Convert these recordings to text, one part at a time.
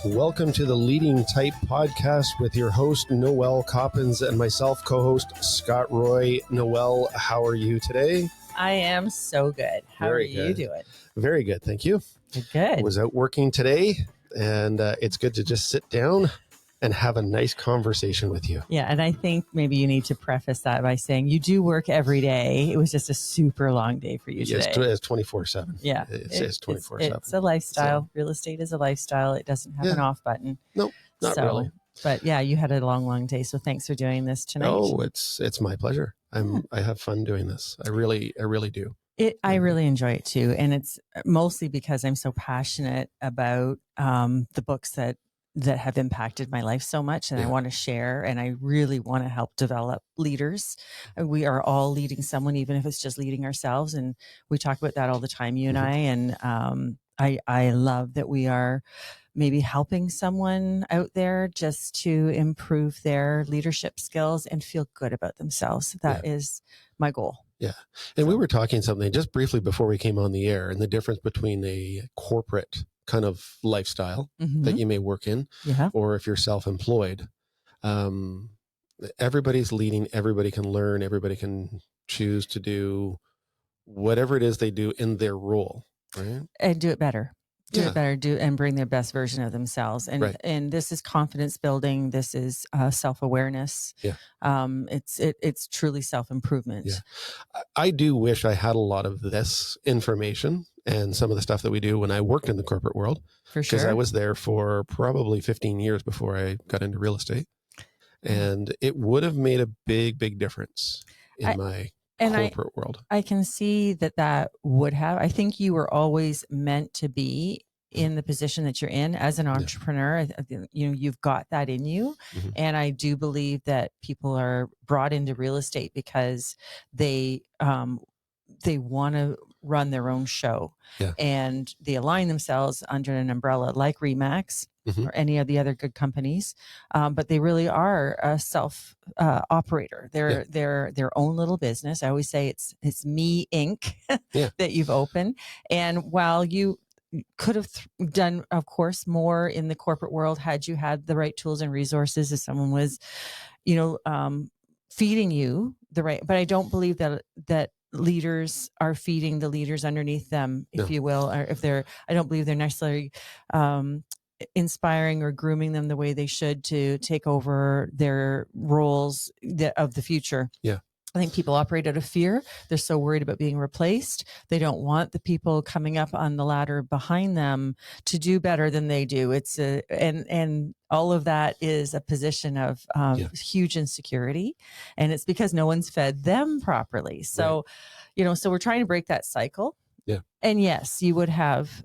Welcome to the Leading Type podcast with your host, Noel Coppins, and myself, co-host Scott Roy. Noel, how are you today? I am so good. How are you doing? Very good, thank you. Good. I was out working today, and it's good to just sit down and have a nice conversation with you. Yeah, and I think maybe you need to preface that by saying you do work every day. It was just a super long day for you today. It's 24/7. Yeah. It's 24/7. It's a lifestyle. So, real estate is a lifestyle. It doesn't have an off button. No, not really. But yeah, you had a long day. So thanks for doing this tonight. Oh, it's my pleasure. I have fun doing this. I really do. I really enjoy it too. And it's mostly because I'm so passionate about the books that have impacted my life so much, and I want to share, and I really want to help develop leaders. We are all leading someone, even if it's just leading ourselves. And we talk about that all the time, you and I, and I love that we are maybe helping someone out there just to improve their leadership skills and feel good about themselves. That is my goal. Yeah. And we were talking something just briefly before we came on the air, and the difference between a corporate kind of lifestyle that you may work in, or if you're self-employed. Everybody's leading, everybody can learn, everybody can choose to do whatever it is they do in their role, right? And do it better. And bring their best version of themselves. And this is confidence building. This is self-awareness. Yeah. It's truly self-improvement. Yeah. I do wish I had a lot of this information and some of the stuff that we do when I worked in the corporate world. For sure. Because I was there for probably 15 years before I got into real estate. And it would have made a big difference in my corporate world. I can see that would have. I think you were always meant to be in the position that you're in as an entrepreneur. You've got that in you. And I do believe that people are brought into real estate because they want to run their own show, and they align themselves under an umbrella like Remax or any of the other good companies. But they really are a self operator. They're their own little business. I always say it's Me Inc. that you've opened. And while you could have done, of course, more in the corporate world had you had the right tools and resources, if someone was, feeding you the right. But I don't believe that leaders are feeding the leaders underneath them, if you will, or I don't believe they're necessarily inspiring or grooming them the way they should to take over their roles of the future. Yeah. I think people operate out of fear. They're so worried about being replaced. They don't want the people coming up on the ladder behind them to do better than they do. And all of that is a position of huge insecurity, and it's because no one's fed them properly. So, so we're trying to break that cycle. Yeah. And yes, you would have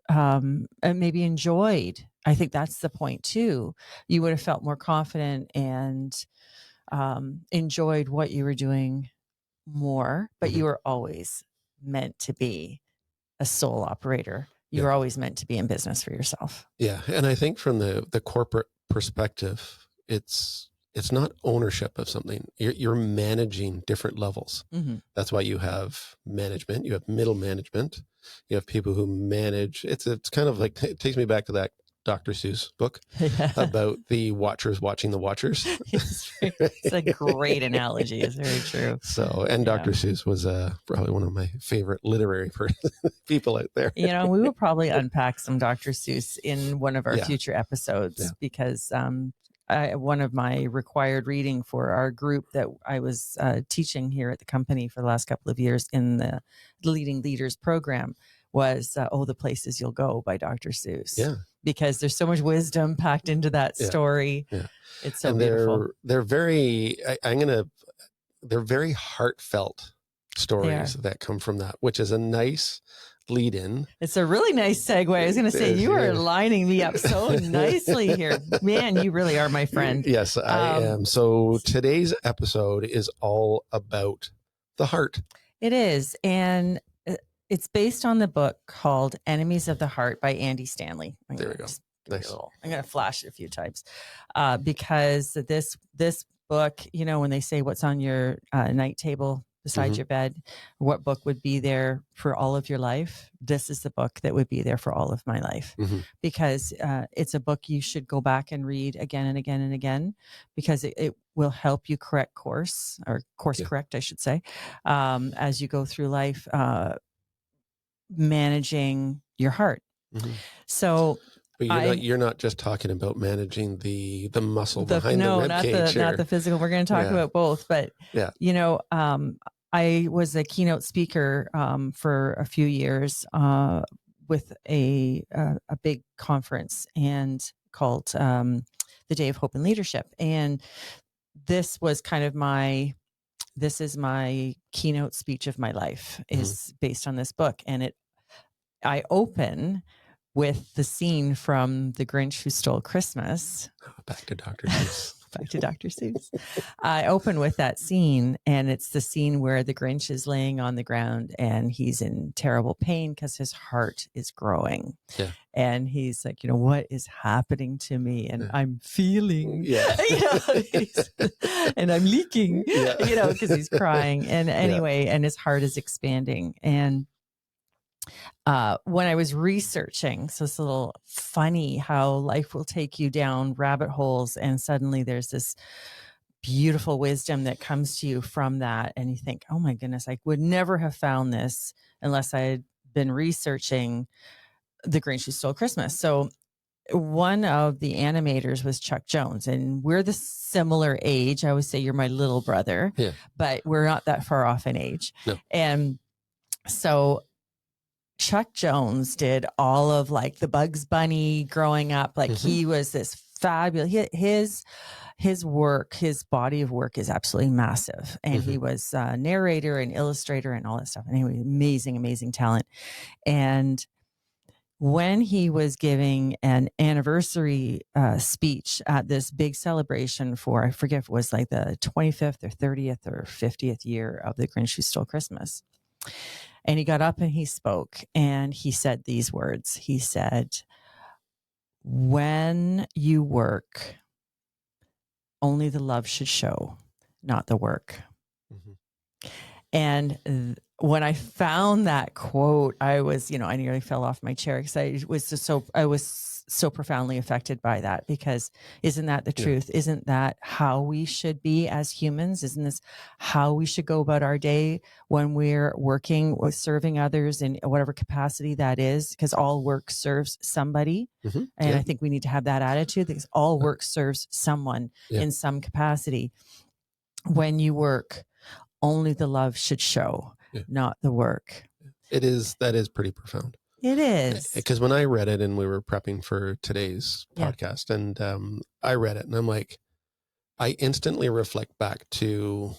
maybe enjoyed. I think that's the point too. You would have felt more confident and enjoyed what you were doing more, but you were always meant to be a sole operator. You were always meant to be in business for yourself. Yeah. And I think from the corporate perspective, it's not ownership of something. You're managing different levels. That's why you have management, you have middle management, you have people who manage. It's kind of like, it takes me back to that Dr. Seuss book about the watchers watching the watchers. It's a great analogy. It's very true. So, and Dr. Seuss was probably one of my favorite literary people out there. We will probably unpack some Dr. Seuss in one of our future episodes because one of my required reading for our group that I was teaching here at the company for the last couple of years in the Leading Leaders program was The Places You'll Go by Dr. Seuss. Yeah. Because there's so much wisdom packed into that story. Yeah. It's so beautiful. They're very, they're very heartfelt stories that come from that, which is a nice lead in. It's a really nice segue. I was going to say, you are lining me up so nicely here. Man, you really are my friend. Yes, I am. So today's episode is all about the heart. It is. And it's based on the book called Enemies of the Heart by Andy Stanley. There we go. Nice. I'm going to flash it a few times because this book, you know, when they say what's on your night table beside your bed, what book would be there for all of your life? This is the book that would be there for all of my life because it's a book you should go back and read again and again and again because it will help you correct course correct, I should say, as you go through life, managing your heart. So, but you're not just talking about managing the muscle behind the rib cage. Not the physical. We're going to talk about both, but you know, I was a keynote speaker for a few years with a big conference and called the Day of Hope and Leadership, and this was kind of my keynote speech of my life is based on this book, and I open with the scene from The Grinch Who Stole Christmas. Back to Dr. Seuss. Back to Dr. Seuss. I open with that scene, and it's the scene where the Grinch is laying on the ground and he's in terrible pain because his heart is growing. Yeah. And he's like, you know, what is happening to me? And I'm feeling, you know, and I'm leaking, you know, because he's crying. And anyway, and his heart is expanding. And when I was researching, so it's a little funny how life will take you down rabbit holes and suddenly there's this beautiful wisdom that comes to you from that. And you think, oh my goodness, I would never have found this unless I had been researching The Grinch Who Stole Christmas. So one of the animators was Chuck Jones, and we're the similar age. I always say you're my little brother, but we're not that far off in age. No. And so Chuck Jones did all of like the Bugs Bunny growing up. Like he was this fabulous, his work, his body of work is absolutely massive. And he was a narrator and illustrator and all that stuff. Anyway, amazing, amazing talent. And when he was giving an anniversary speech at this big celebration for, I forget if it was like the 25th or 30th or 50th year of The Grinch Who Stole Christmas. And he got up and he spoke and he said these words. He said, when you work, only the love should show, not the work. And when I found that quote, I was, you know, I nearly fell off my chair because I was so profoundly affected by that, because isn't that the truth? Isn't that how we should be as humans? Isn't this how we should go about our day when we're working or serving others in whatever capacity that is? Because all work serves somebody. And I think we need to have that attitude, because all work serves someone in some capacity. When you work, only the love should show, not the work. That is pretty profound. It is. Because when I read it, and we were prepping for today's podcast, and I read it and I'm like, I instantly reflect back to,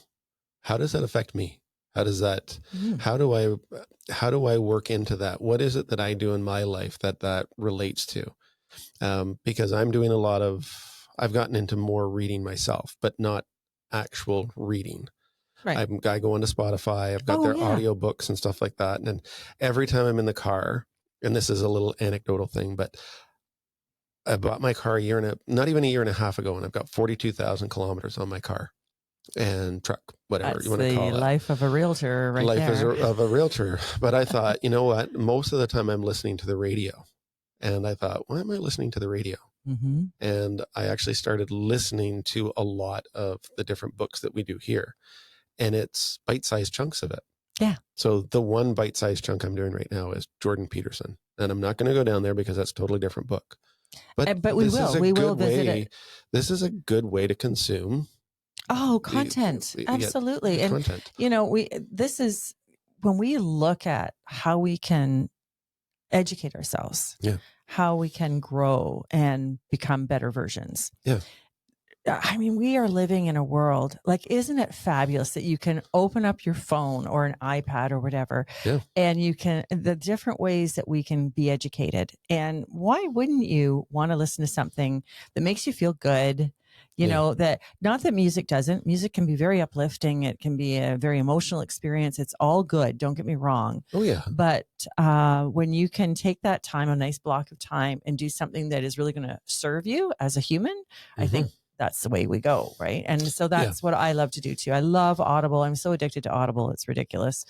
how does that affect me? How does that, how do I work into that? What is it that I do in my life that relates to? Because I'm doing I've gotten into more reading myself, but not actual reading. Right. I go onto Spotify. I've got their audio books and stuff like that. And every time I'm in the car, and this is a little anecdotal thing, but I bought my car not even a year and a half ago, and I've got 42,000 kilometers on my car and truck, whatever you want to call it. The life of a realtor, right? Life of a realtor. But I thought, you know what? Most of the time I'm listening to the radio. And I thought, why am I listening to the radio? And I actually started listening to a lot of the different books that we do here. And it's bite-sized chunks of it. Yeah. So the one bite-sized chunk I'm doing right now is Jordan Peterson. And I'm not going to go down there because that's a totally different book. But we will visit it. This is a good way to consume. Oh, content. Absolutely. And, content. You know, this is when we look at how we can educate ourselves, how we can grow and become better versions. Yeah. I mean, we are living in a world, like, isn't it fabulous that you can open up your phone or an iPad or whatever, and you can, the different ways that we can be educated. And why wouldn't you want to listen to something that makes you feel good? You know, that not that music doesn't. Music can be very uplifting. It can be a very emotional experience. It's all good. Don't get me wrong. Oh, yeah. But when you can take that time, a nice block of time, and do something that is really going to serve you as a human, I think that's the way we go. Right. And so that's what I love to do too. I love Audible. I'm so addicted to Audible. It's ridiculous.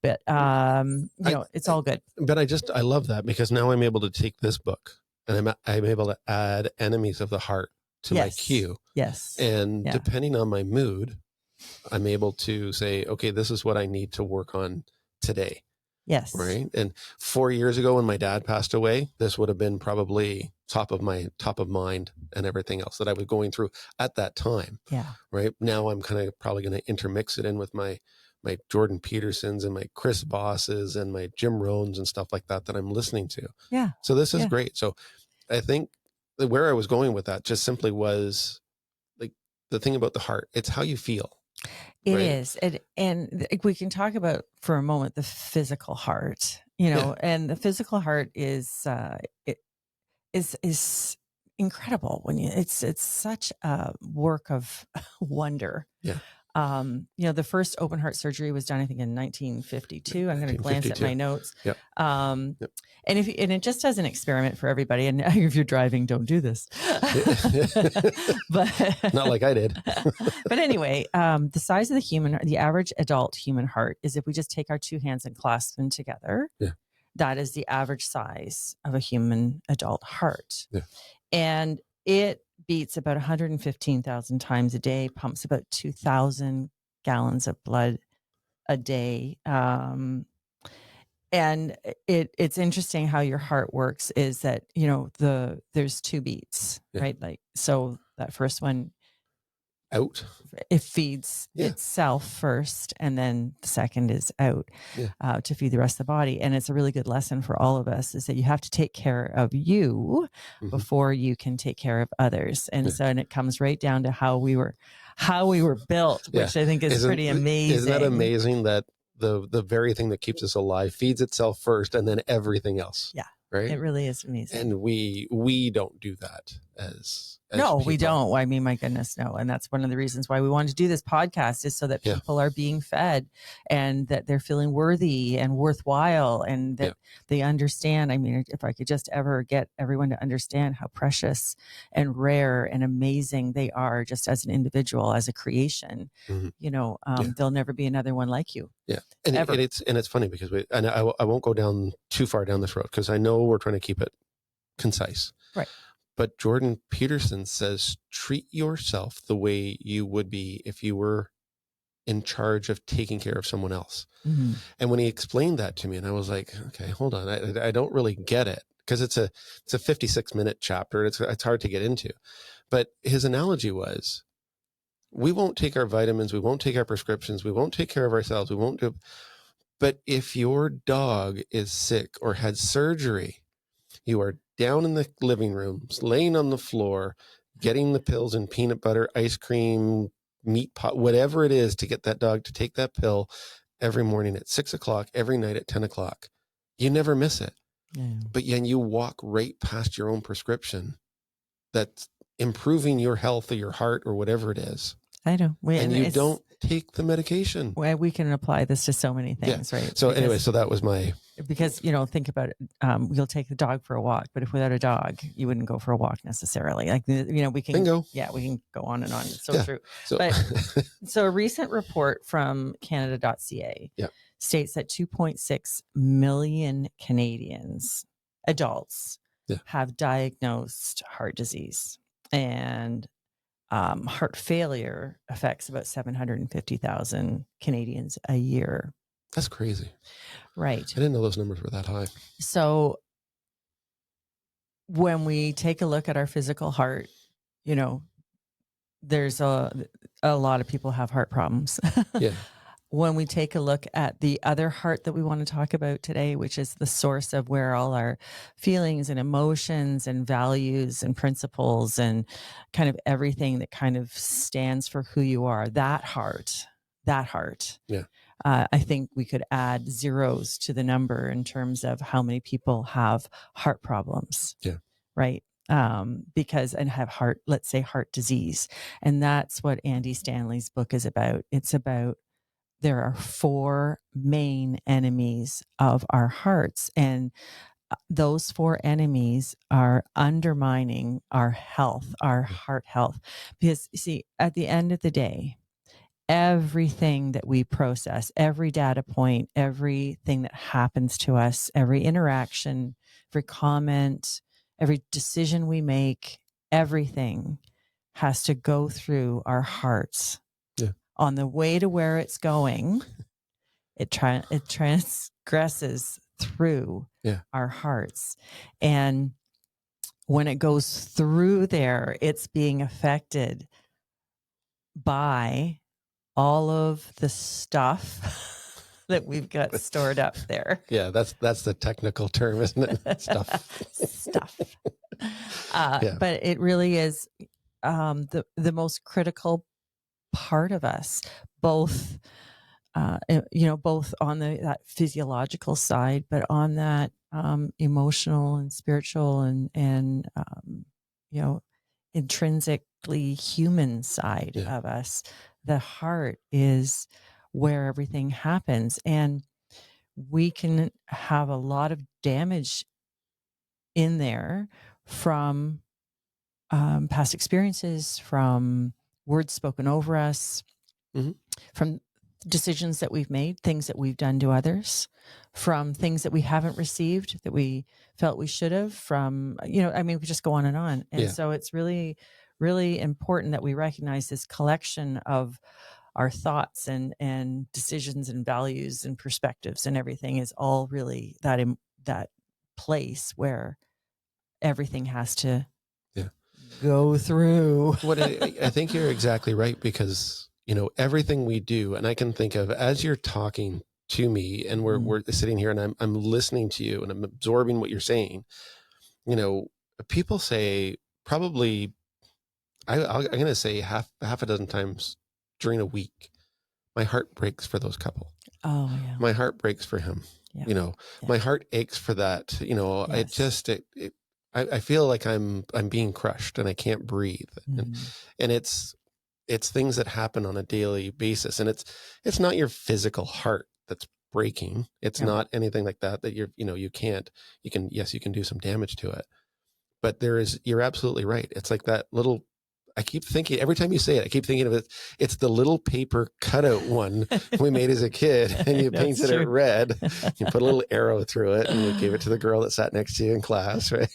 But, you know, it's all good. But I love that, because now I'm able to take this book and I'm able to add Enemies of the Heart to my queue. Yes. And depending on my mood, I'm able to say, okay, this is what I need to work on today. Yes. Right. And 4 years ago, when my dad passed away, this would have been probably top of mind and everything else that I was going through at that time. Yeah. Right. Now I'm kind of probably going to intermix it in with my Jordan Petersons and my Chris Vosses and my Jim Rohns and stuff like that I'm listening to. Yeah. So this is great. So I think where I was going with that just simply was like the thing about the heart. It's how you feel. It is. And we can talk about for a moment the physical heart, you know, and the physical heart is incredible when you, it's such a work of wonder. Yeah. You know, the first open heart surgery was done, I think, in 1952. I'm going to glance at my notes. Yep. And it just as an experiment for everybody. And if you're driving, don't do this. But not like I did. But anyway, the size of the average adult human heart is, if we just take our two hands and clasp them together, that is the average size of a human adult heart. Yeah. And it beats about 115,000 times a day, pumps about 2,000 gallons of blood a day. And it's interesting how your heart works, is that, you know, there's two beats, right? Like, so that first one out, it feeds itself first, and then the second is out to feed the rest of the body. And it's a really good lesson for all of us, is that you have to take care of you before you can take care of others. And so, and it comes right down to how we were built, which I think is pretty amazing. Isn't that amazing that the very thing that keeps us alive feeds itself first, and then everything else? Yeah. Right. It really is amazing. And we don't do that as no, people. We don't. I mean, my goodness, no. And that's one of the reasons why we wanted to do this podcast, is so that people are being fed, and that they're feeling worthy and worthwhile, and that they understand. I mean, if I could just ever get everyone to understand how precious and rare and amazing they are, just as an individual, as a creation, you know, there'll never be another one like you. Yeah. And it's funny, because I won't go down too far down this road, because I know we're trying to keep it concise. Right. But Jordan Peterson says, treat yourself the way you would be if you were in charge of taking care of someone else. And when he explained that to me, and I was like, okay, hold on. I don't really get it, because it's a 56-minute chapter. It's hard to get into. But his analogy was, we won't take our vitamins. We won't take our prescriptions. We won't take care of ourselves. We won't do. But if your dog is sick or had surgery, you are down in the living room, laying on the floor, getting the pills and peanut butter, ice cream, meat pot, whatever it is, to get that dog to take that pill every morning at 6 o'clock, every night at 10 o'clock. You never miss it. Yeah. But then you walk right past your own prescription that's improving your health or your heart or whatever it is. I know. And you don't take the medication. Well, we can apply this to so many things, right? So anyway, so that was my... Because, you know, think about it. You'll take the dog for a walk, but if without a dog, you wouldn't go for a walk necessarily. Like, you know, we can... Bingo. Yeah, we can go on and on. It's so true. So a recent report from Canada.ca states that 2.6 million Canadians, adults, have diagnosed heart disease. And heart failure affects about 750,000 Canadians a year. That's crazy. Right. I didn't know those numbers were that high. So when we take a look at our physical heart, you know, there's a lot of people have heart problems. when we take a look at the other heart that we want to talk about today, which is the source of where all our feelings and emotions and values and principles and kind of everything that kind of stands for who you are, that heart. Yeah. I think we could add zeros to the number in terms of how many people have heart problems. Yeah. Right. Because and have let's say heart disease. And that's what Andy Stanley's book is about. It's about there are 4 main enemies of our hearts. And those 4 enemies are undermining our health, our heart health. Because, you see, at the end of the day, everything that we process, every data point, everything that happens to us, every interaction, every comment, every decision we make, everything has to go through our hearts. Yeah. On the way to where it's going, it transgresses through our hearts. And when it goes through there, it's being affected by all of the stuff that we've got stored up there. Yeah, that's the technical term, isn't it? Stuff. But it really is the most critical part of us, both both on that physiological side, but on that emotional and spiritual and intrinsically human side of us. The heart is where everything happens, and we can have a lot of damage in there from past experiences, from words spoken over us, from decisions that we've made, things that we've done to others, from things that we haven't received that we felt we should have, from, we just go on. And so it's really, really important that we recognize this collection of our thoughts and decisions and values and perspectives and everything is all really that place where everything has to go through. I think you're exactly right, because everything we do, and I can think of as you're talking to me and we're sitting here and I'm listening to you and I'm absorbing what you're saying. People say probably, I'm going to say half a dozen times during a week, my heart breaks for those couple. Oh yeah. My heart breaks for him. Yeah. My heart aches for that. I feel like I'm being crushed and I can't breathe. And it's things that happen on a daily basis. And it's not your physical heart that's breaking. It's not anything like that you can do some damage to it. But you're absolutely right. It's like that little, I keep thinking, every time you say it, I keep thinking of it. It's the little paper cutout one we made as a kid, and you painted it red. You put a little arrow through it, and you gave it to the girl that sat next to you in class, right?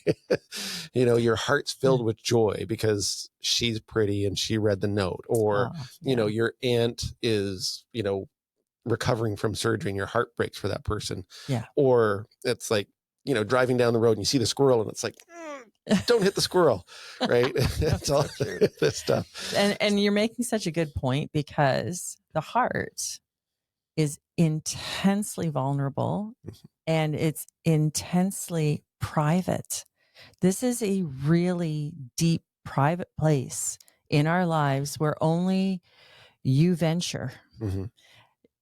Your heart's filled with joy because she's pretty and she read the note, or your aunt is recovering from surgery and your heart breaks for that person. Yeah. Or it's like driving down the road and you see the squirrel and it's like, don't hit the squirrel, right? That's all this stuff. And you're making such a good point, because the heart is intensely vulnerable and it's intensely private. This is a really deep, private place in our lives where only you venture. Mm-hmm.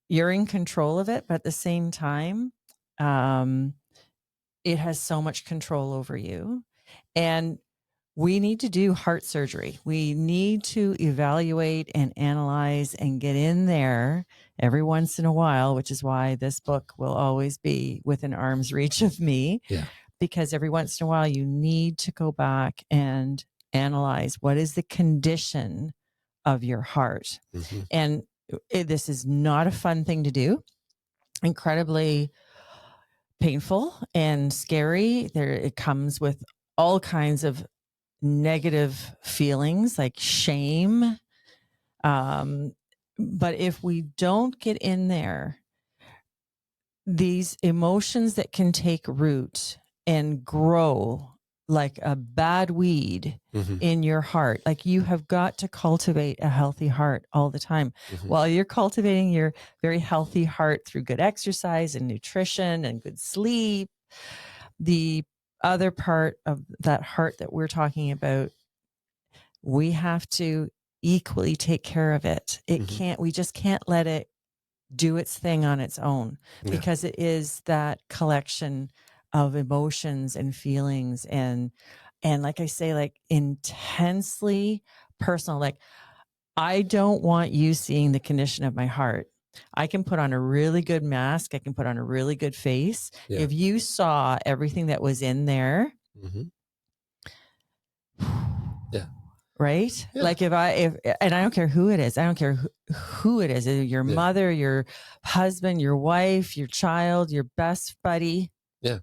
You're in control of it, but at the same time, it has so much control over you. And we need to do heart surgery. We need to evaluate and analyze and get in there every once in a while, which is why this book will always be within arm's reach of me. Yeah. Because every once in a while, you need to go back and analyze what is the condition of your heart. Mm-hmm. And this is not a fun thing to do. Incredibly painful and scary. It comes with all kinds of negative feelings like shame. But if we don't get in there, these emotions that can take root and grow like a bad weed in your heart. Like you have got to cultivate a healthy heart all the time. While you're cultivating your very healthy heart through good exercise and nutrition and good sleep, the other part of that heart that we're talking about, we have to equally take care of it. We just can't let it do its thing on its own, because it is that collection of emotions and feelings and like I say, like intensely personal. Like, I don't want you seeing the condition of my heart. I can put on a really good mask. I can put on a really good face. Yeah. If you saw everything that was in there, yeah. Right? Yeah. Like and I don't care who it is. I don't care who it is. Your mother, your husband, your wife, your child, your best buddy. Yeah.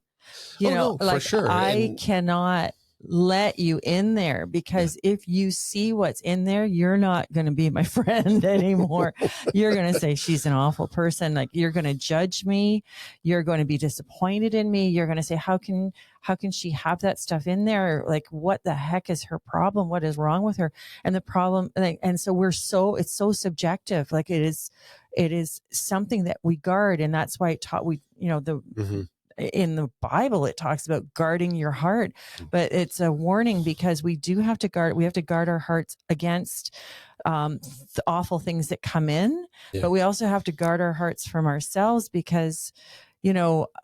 You know, no, like, for sure. I cannot let you in there, because if you see what's in there, you're not going to be my friend anymore. You're going to say, she's an awful person. Like, you're going to judge me. You're going to be disappointed in me. You're going to say, how can she have that stuff in there? Like, what the heck is her problem? What is wrong with her? And the problem, and so it's so subjective. Like, it is something that we guard. And that's why in the Bible, it talks about guarding your heart, but it's a warning, because we have to guard our hearts against the awful things that come in, but we also have to guard our hearts from ourselves, because,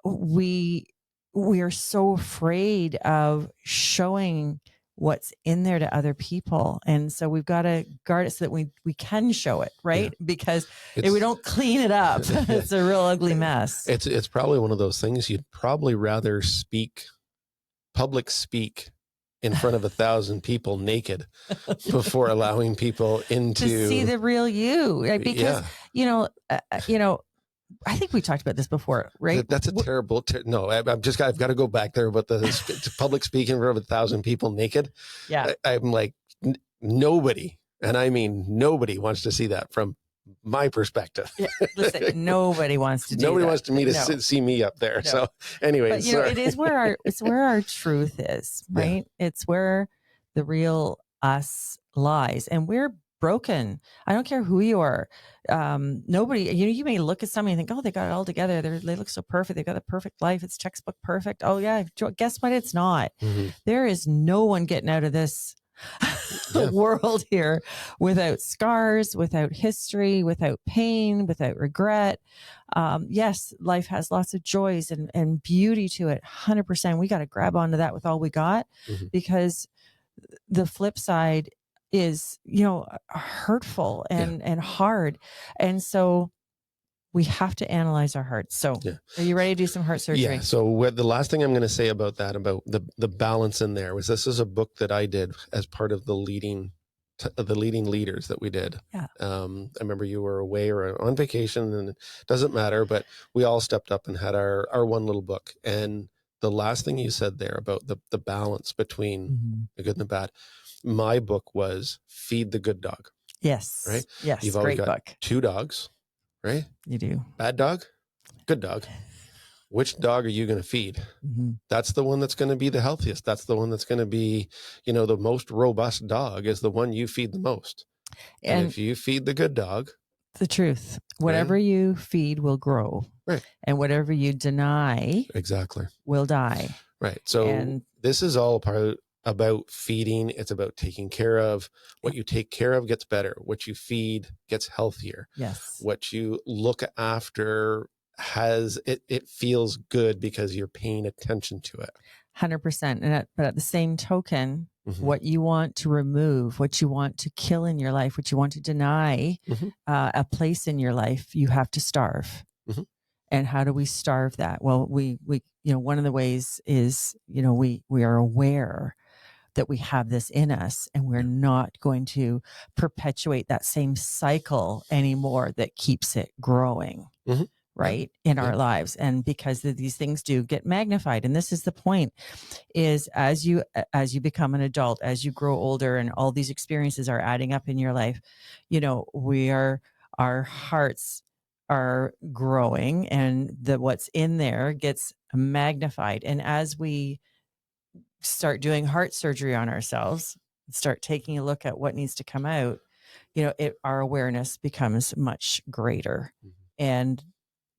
we are so afraid of showing what's in there to other people. And so we've got to guard it so that we can show it, right? Yeah. Because if we don't clean it up, it's a real ugly mess. It's probably one of those things you'd probably rather public speak in front of 1,000 people naked before allowing people to see the real you, right? Because, I think we talked about this before, right? That's a terrible. No, I've got to go back there about the public speaking in front of 1,000 people naked. Yeah, I'm like, nobody, and I mean nobody wants to see that from my perspective. Yeah, listen, nobody wants to do nobody that. wants me to see me up there. No. So anyway, but it is where our truth is, right? Yeah. It's where the real us lies, and we're broken. I don't care who you are. Nobody, you may look at somebody and think, oh, they got it all together. They look so perfect. They got a perfect life. It's textbook perfect. Oh yeah. Guess what? It's not. There is no one getting out of this world here without scars, without history, without pain, without regret. Yes, life has lots of joys and beauty to it. 100%. We got to grab onto that with all we got, because the flip side is, hurtful and hard. And so we have to analyze our hearts. So are you ready to do some heart surgery? Yeah. So the last thing I'm going to say about that, about the balance in there, was this is a book that I did as part of the leading leaders that we did. Yeah. I remember you were away or on vacation, and it doesn't matter, but we all stepped up and had our one little book. And the last thing you said there about the balance between the good and the bad, my book was Feed the Good Dog. Yes. Right? Yes. You've always got book. 2 dogs, right? You do. Bad dog, good dog. Which dog are you going to feed? That's the one that's going to be the healthiest. That's the one that's going to be, the most robust dog is the one you feed the most. And if you feed the good dog. The truth, whatever you feed will grow. Right. And whatever you deny. Exactly. Will die. Right. So this is all about feeding. It's about taking care of. What you take care of gets better. What you feed gets healthier. Yes. What you look after it feels good because you're paying attention to it. 100%. But at the same token, what you want to remove, what you want to kill in your life, what you want to deny a place in your life, you have to starve. And how do we starve that? Well, we one of the ways is, we are aware that we have this in us, and we're not going to perpetuate that same cycle anymore that keeps it growing. Right. In our lives. And because these things do get magnified. And this is the point, is as you become an adult, as you grow older, and all these experiences are adding up in your life, our hearts are growing, and what's in there gets magnified. And as we start doing heart surgery on ourselves, start taking a look at what needs to come out, our awareness becomes much greater. And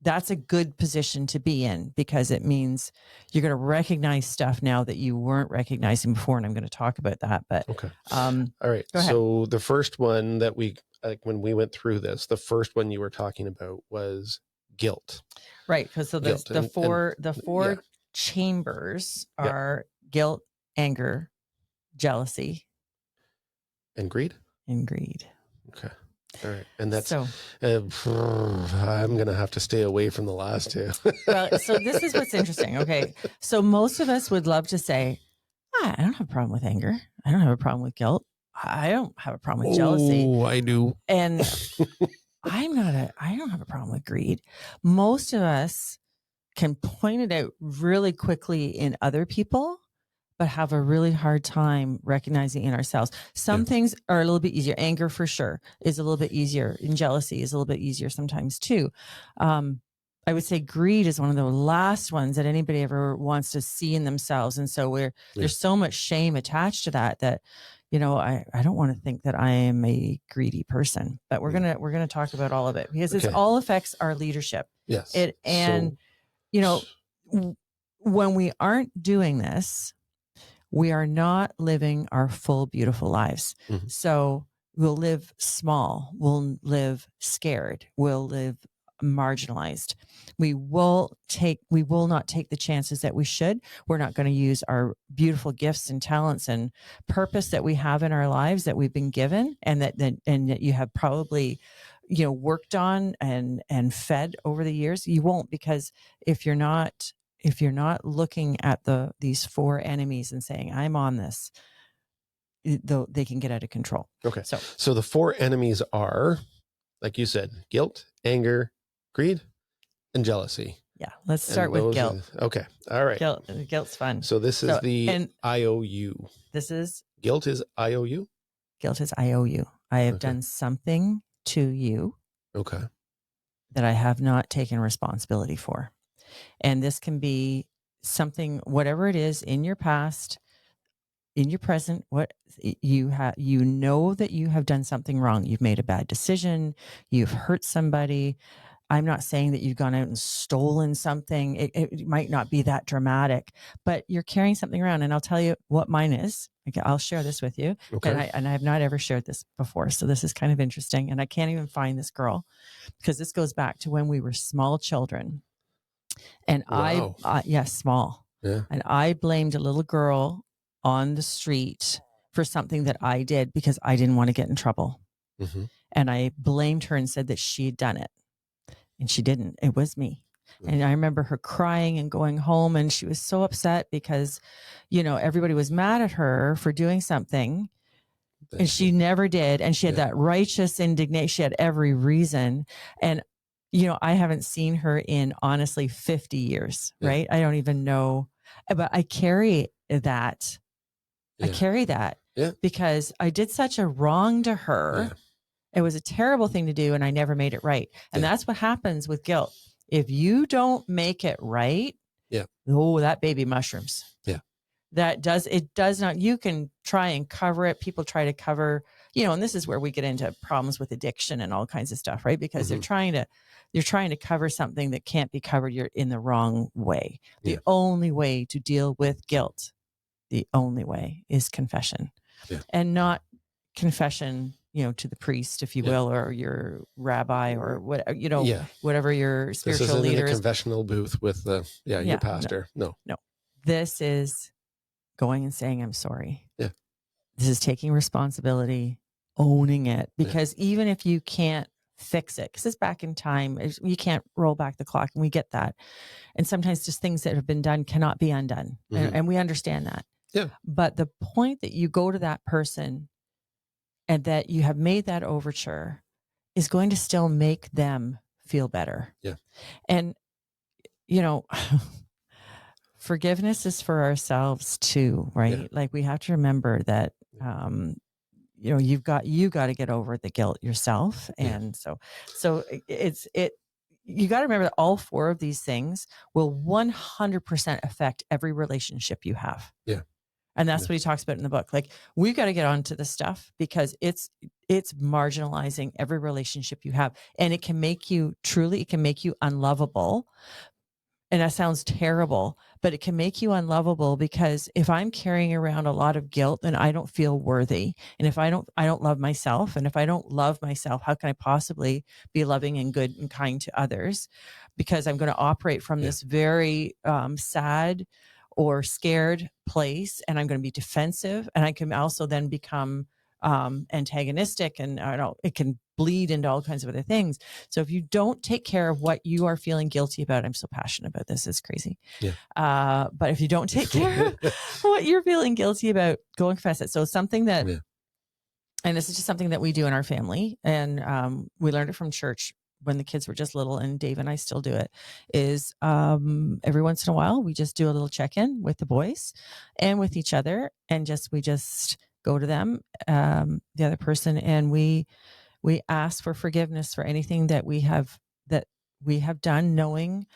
that's a good position to be in, because it means you're going to recognize stuff now that you weren't recognizing before. And I'm going to talk about that. But okay. All right. Go ahead. So the first one that when we went through this, the first one you were talking about was guilt. Right. Because so the four chambers are guilt, anger, jealousy, and greed. Okay. All right. And that's, I'm going to have to stay away from the last two. Well, so this is what's interesting. Okay. So most of us would love to say, I don't have a problem with anger. I don't have a problem with guilt. I don't have a problem with jealousy. Oh, I do. And I don't have a problem with greed. Most of us can point it out really quickly in other people, but have a really hard time recognizing in ourselves. Some things are a little bit easier. Anger, for sure, is a little bit easier. And jealousy is a little bit easier sometimes too. I would say greed is one of the last ones that anybody ever wants to see in themselves. And so there's so much shame attached to that, I don't want to think that I am a greedy person, but we're going to talk about all of it, because it all affects our leadership. Yes. When we aren't doing this, we are not living our full, beautiful lives. Mm-hmm. So we'll live small. We'll live scared. We'll live marginalized. We will not take the chances that we should. We're not going to use our beautiful gifts and talents and purpose that we have in our lives, that we've been given, and that you have probably, worked on and fed over the years. You won't, because if you're not looking at these four enemies and saying, I'm on this, though, they can get out of control. Okay. So the four enemies are, like you said, guilt, anger, greed, and jealousy. Yeah. Let's start with guilt. Okay. All right. Guilt's fun. So this is the IOU. Guilt is IOU? Guilt is IOU. I have done something to you. Okay. That I have not taken responsibility for. And this can be something, whatever it is, in your past, in your present, what you have, that you have done something wrong. You've made a bad decision. You've hurt somebody. I'm not saying that you've gone out and stolen something. It might not be that dramatic, but you're carrying something around. And I'll tell you what mine is. Okay, I'll share this with you. Okay. And I have not ever shared this before. So this is kind of interesting. And I can't even find this girl, because this goes back to when we were small children. And wow. Small. Yeah. And I blamed a little girl on the street for something that I did, because I didn't want to get in trouble. Mm-hmm. And I blamed her and said that she had done it. And she didn't. It was me. Mm-hmm. And I remember her crying and going home, and she was so upset because, everybody was mad at her for doing something. And she never did. And she had that righteous indignation. She had every reason. And, I haven't seen her in, honestly, 50 years, right? I don't even know. But I carry that. Yeah. I carry that because I did such a wrong to her. Yeah. It was a terrible thing to do, and I never made it right. And that's what happens with guilt. If you don't make it right, that baby mushrooms. Yeah. It does not, you can try and cover it. People try to cover, and this is where we get into problems with addiction and all kinds of stuff, right? Because you're trying to cover something that can't be covered. You're in the wrong way. The only way to deal with guilt, the only way, is confession. Yeah. And not confession, to the priest, if you will, or your rabbi, or whatever your spiritual leader is. This isn't a confessional booth with your pastor. No. This is going and saying, I'm sorry. Yeah. This is taking responsibility, owning it, because even if you can't fix it, because it's back in time, you can't roll back the clock, and we get that. And sometimes just things that have been done cannot be undone. Mm-hmm. And we understand that. Yeah. But the point that you go to that person and that you have made that overture is going to still make them feel better. Yeah. And, forgiveness is for ourselves too, right? Yeah. Like, we have to remember that, you got to get over the guilt yourself. And so you got to remember that all four of these things will 100% affect every relationship you have. Yeah. And that's what he talks about in the book. Like, we've got to get onto this stuff because it's marginalizing every relationship you have. And it can make you unlovable. And that sounds terrible, but it can make you unlovable because if I'm carrying around a lot of guilt, then I don't feel worthy. And if I don't love myself. And if I don't love myself, how can I possibly be loving and good and kind to others? Because I'm going to operate from this very sad or scared place, and I'm going to be defensive, and I can also then become antagonistic, and it can bleed into all kinds of other things. So if you don't take care of what you are feeling guilty about, I'm so passionate about this, it's crazy. Yeah. But if you don't take care of what you're feeling guilty about, go and confess it. So something that, and this is just something that we do in our family, and we learned it from church when the kids were just little, and Dave and I still do it, is every once in a while, we just do a little check-in with the boys and with each other, and we just go to them, the other person, and we ask for forgiveness for anything that we have done, knowing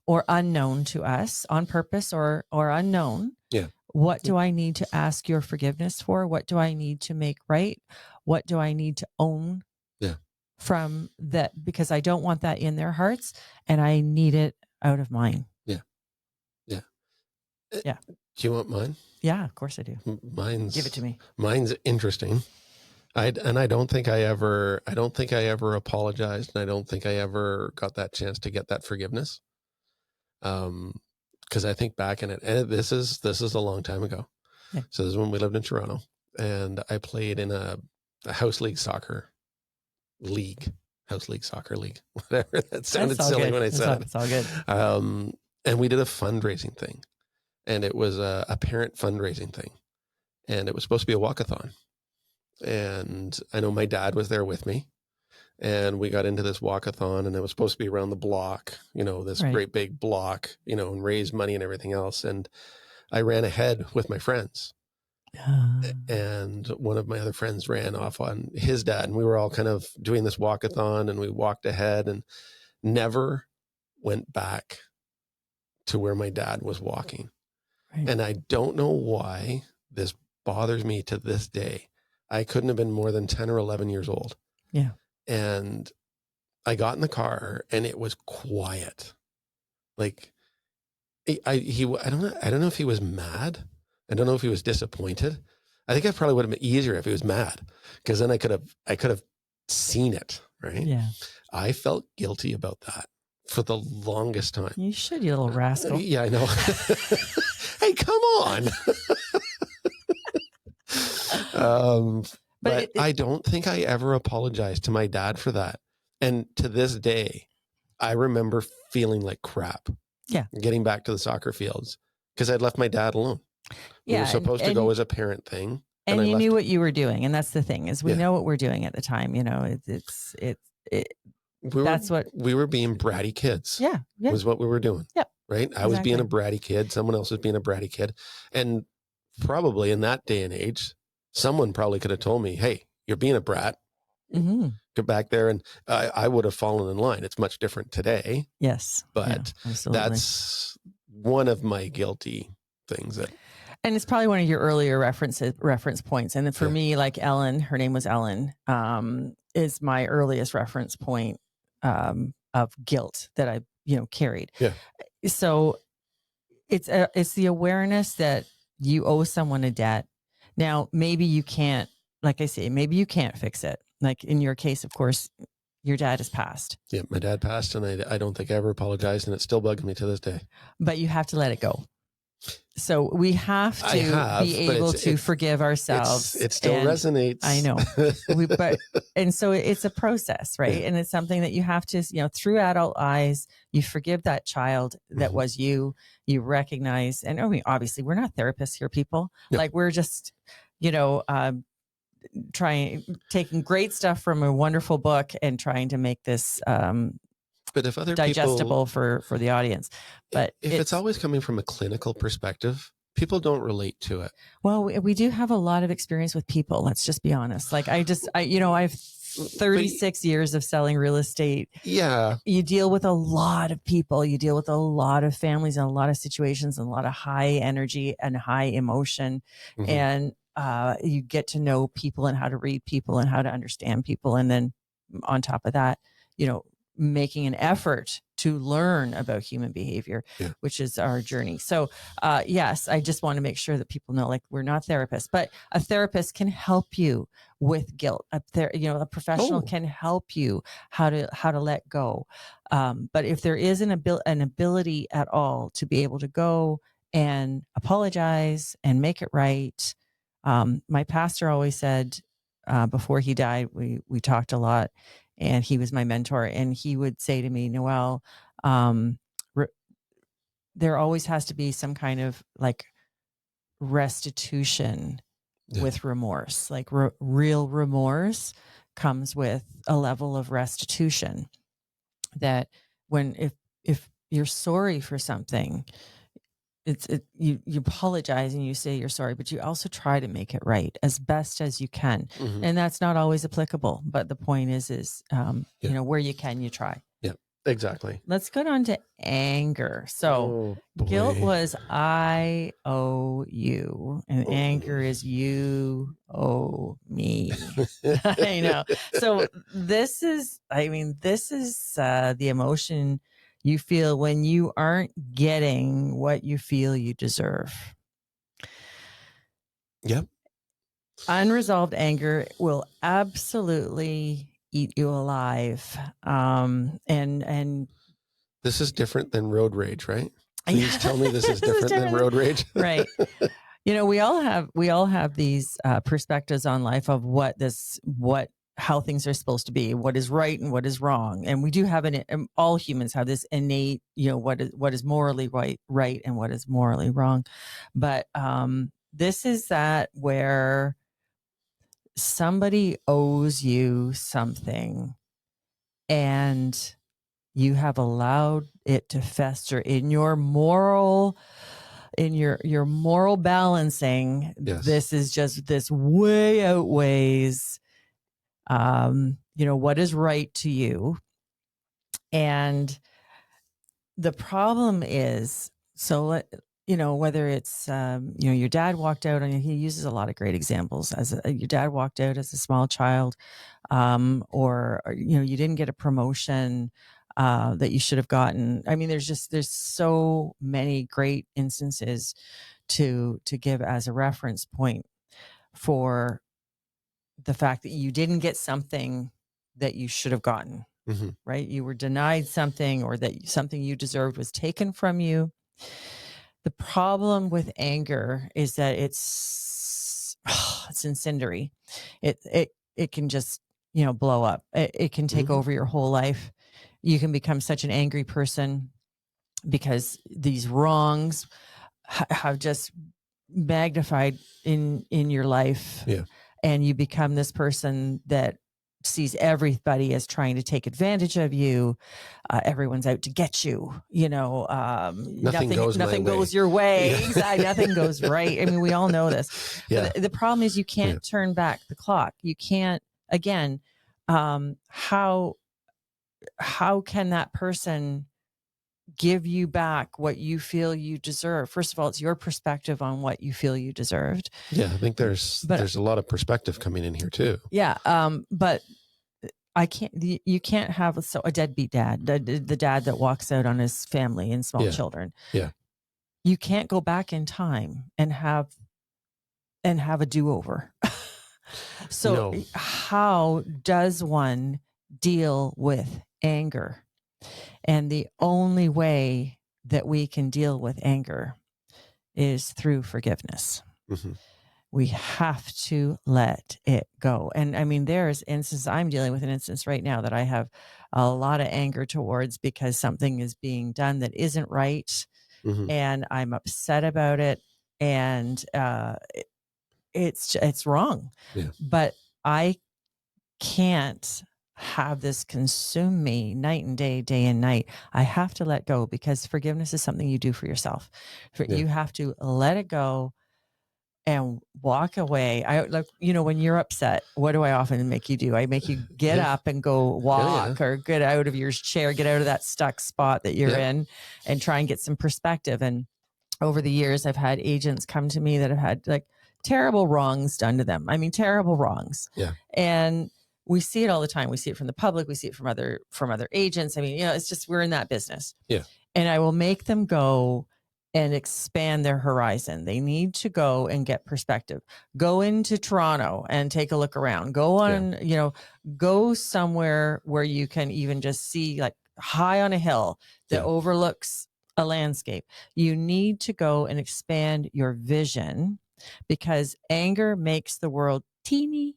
or unknown to us, on purpose or unknown. Yeah. What do I need to ask your forgiveness for? What do I need to make right? What do I need to own? Yeah. From that, because I don't want that in their hearts, and I need it out of mine. Yeah. Yeah. Yeah. Do you want mine? Yeah, of course I do. Give it to me. Mine's interesting. I don't think I ever apologized, and I don't think I ever got that chance to get that forgiveness. Because I think back in it, and this is a long time ago. Yeah. So this is when we lived in Toronto, and I played in a house league soccer league, whatever. That sounded silly when I said it. It's all good. And we did a fundraising thing, and it was a parent fundraising thing, and it was supposed to be a walkathon. And I know my dad was there with me, and we got into this walkathon, and it was supposed to be around the block, this great big block, and raise money and everything else. And I ran ahead with my friends. And one of my other friends ran off on his dad, and we were all kind of doing this walkathon, and we walked ahead and never went back to where my dad was walking. Right. And I don't know why this bothers me to this day. I couldn't have been more than 10 or 11 years old. Yeah. And I got in the car, and it was quiet. Like I don't know if he was mad. I don't know if he was disappointed. I think I probably would have been easier if he was mad, because then I could have seen it. Right. Yeah. I felt guilty about that for the longest time. You should, you little rascal. Yeah, I know. Hey, come on. But I don't think I ever apologized to my dad for that. And to this day, I remember feeling like crap. Yeah. Getting back to the soccer fields, because I'd left my dad alone. Yeah. We were supposed to go as a parent thing. And you knew what you were doing. And that's the thing, is we know what we're doing at the time. That's what we were being bratty kids. Yeah. Was what we were doing. Yep. Right. I was being a bratty kid. Someone else was being a bratty kid. And probably in that day and age, someone probably could have told me, hey, you're being a brat. Mm-hmm. Get back there. And I would have fallen in line. It's much different today. Yes. But that's one of my guilty things and it's probably one of your earlier reference points. And for me, like Ellen, her name was Ellen, is my earliest reference point of guilt that I, carried. Yeah. So it's the awareness that you owe someone a debt. Now, maybe you can't, like I say, maybe you can't fix it. Like in your case, of course, your dad has passed. Yeah, my dad passed, and I don't think I ever apologized, and it's still bugging me to this day. But you have to let it go. So we have to be able to forgive ourselves. It still resonates. I know. And so it's a process, right? Yeah. And it's something that you have to, through adult eyes, you forgive that child that was you recognize. And I mean, obviously we're not therapists here, people. No. Like we're just, taking great stuff from a wonderful book and trying to make this, but if other digestible for the audience, but if it's always coming from a clinical perspective, people don't relate to it. Well, we do have a lot of experience with people. Let's just be honest. Like I've 36 years of selling real estate. Yeah. You deal with a lot of people. You deal with a lot of families and a lot of situations and a lot of high energy and high emotion. And you get to know people and how to read people and how to understand people. And then on top of that, making an effort to learn about human behavior, which is our journey. So, yes, I just want to make sure that people know, like, we're not therapists, but a therapist can help you with guilt. A professional can help you how to let go. But if there is an ability at all to be able to go and apologize and make it right, my pastor always said, before he died, we talked a lot. And he was my mentor, and he would say to me, Noel, there always has to be some kind of like restitution with remorse. Like real remorse comes with a level of restitution that if you're sorry for something, you apologize and you say you're sorry, but you also try to make it right as best as you can. And that's not always applicable. But the point is where you can, you try. Yeah, exactly. Let's go on to anger. So guilt was I owe you, and anger is you owe me. I know. So this is the emotion you feel when you aren't getting what you feel you deserve. Yep. Unresolved anger will absolutely eat you alive. And this is different than road rage, right? Please tell me this is different than road rage. Right. We all have these perspectives on life of how things are supposed to be, what is right and what is wrong. And we do have all humans have this innate, what is morally right and what is morally wrong. But this is that where somebody owes you something and you have allowed it to fester in your moral balancing. This way outweighs what is right to you. And the problem is, whether it's your dad walked out, and he uses a lot of great examples, your dad walked out as a small child, or you didn't get a promotion that you should have gotten. I mean, there's so many great instances to give as a reference point for the fact that you didn't get something that you should have gotten, right? You were denied something, or that something you deserved was taken from you. The problem with anger is that it's incendiary. It can just, blow up. It can take over your whole life. You can become such an angry person because these wrongs have just magnified in your life. Yeah. And you become this person that sees everybody as trying to take advantage of you. Everyone's out to get you. Nothing goes your way. Yeah. Exactly. Nothing goes right. I mean, we all know this. Yeah. The problem is you can't turn back the clock. You can't. Again, how can that person give you back what you feel you deserve? First of all, it's your perspective on what you feel you deserved. Yeah, I think there's a lot of perspective coming in here too. Yeah, but you can't have a deadbeat dad, the dad that walks out on his family and small children. Yeah, you can't go back in time and have a do-over. So how does one deal with anger? And the only way that we can deal with anger is through forgiveness. We have to let it go. And I mean, there's instances, I'm dealing with an instance right now that I have a lot of anger towards because something is being done that isn't right. And I'm upset about it. And it's wrong. Yeah. But I can't have this consume me night and day and night. I have to let go, because forgiveness is something you do for yourself. You have to let it go and walk away. I like, when you're upset, what do I often make you do? I make you get up and go walk or get out of your chair, get out of that stuck spot that you're in and try and get some perspective. And over the years, I've had agents come to me that have had like terrible wrongs done to them. I mean, terrible wrongs. Yeah. And we see it all the time. We see it from the public. We see it from other agents. I mean, it's just, we're in that business. Yeah. And I will make them go and expand their horizon. They need to go and get perspective. Go into Toronto and take a look around. Go on, go somewhere where you can even just see, like, high on a hill that overlooks a landscape. You need to go and expand your vision, because anger makes the world teeny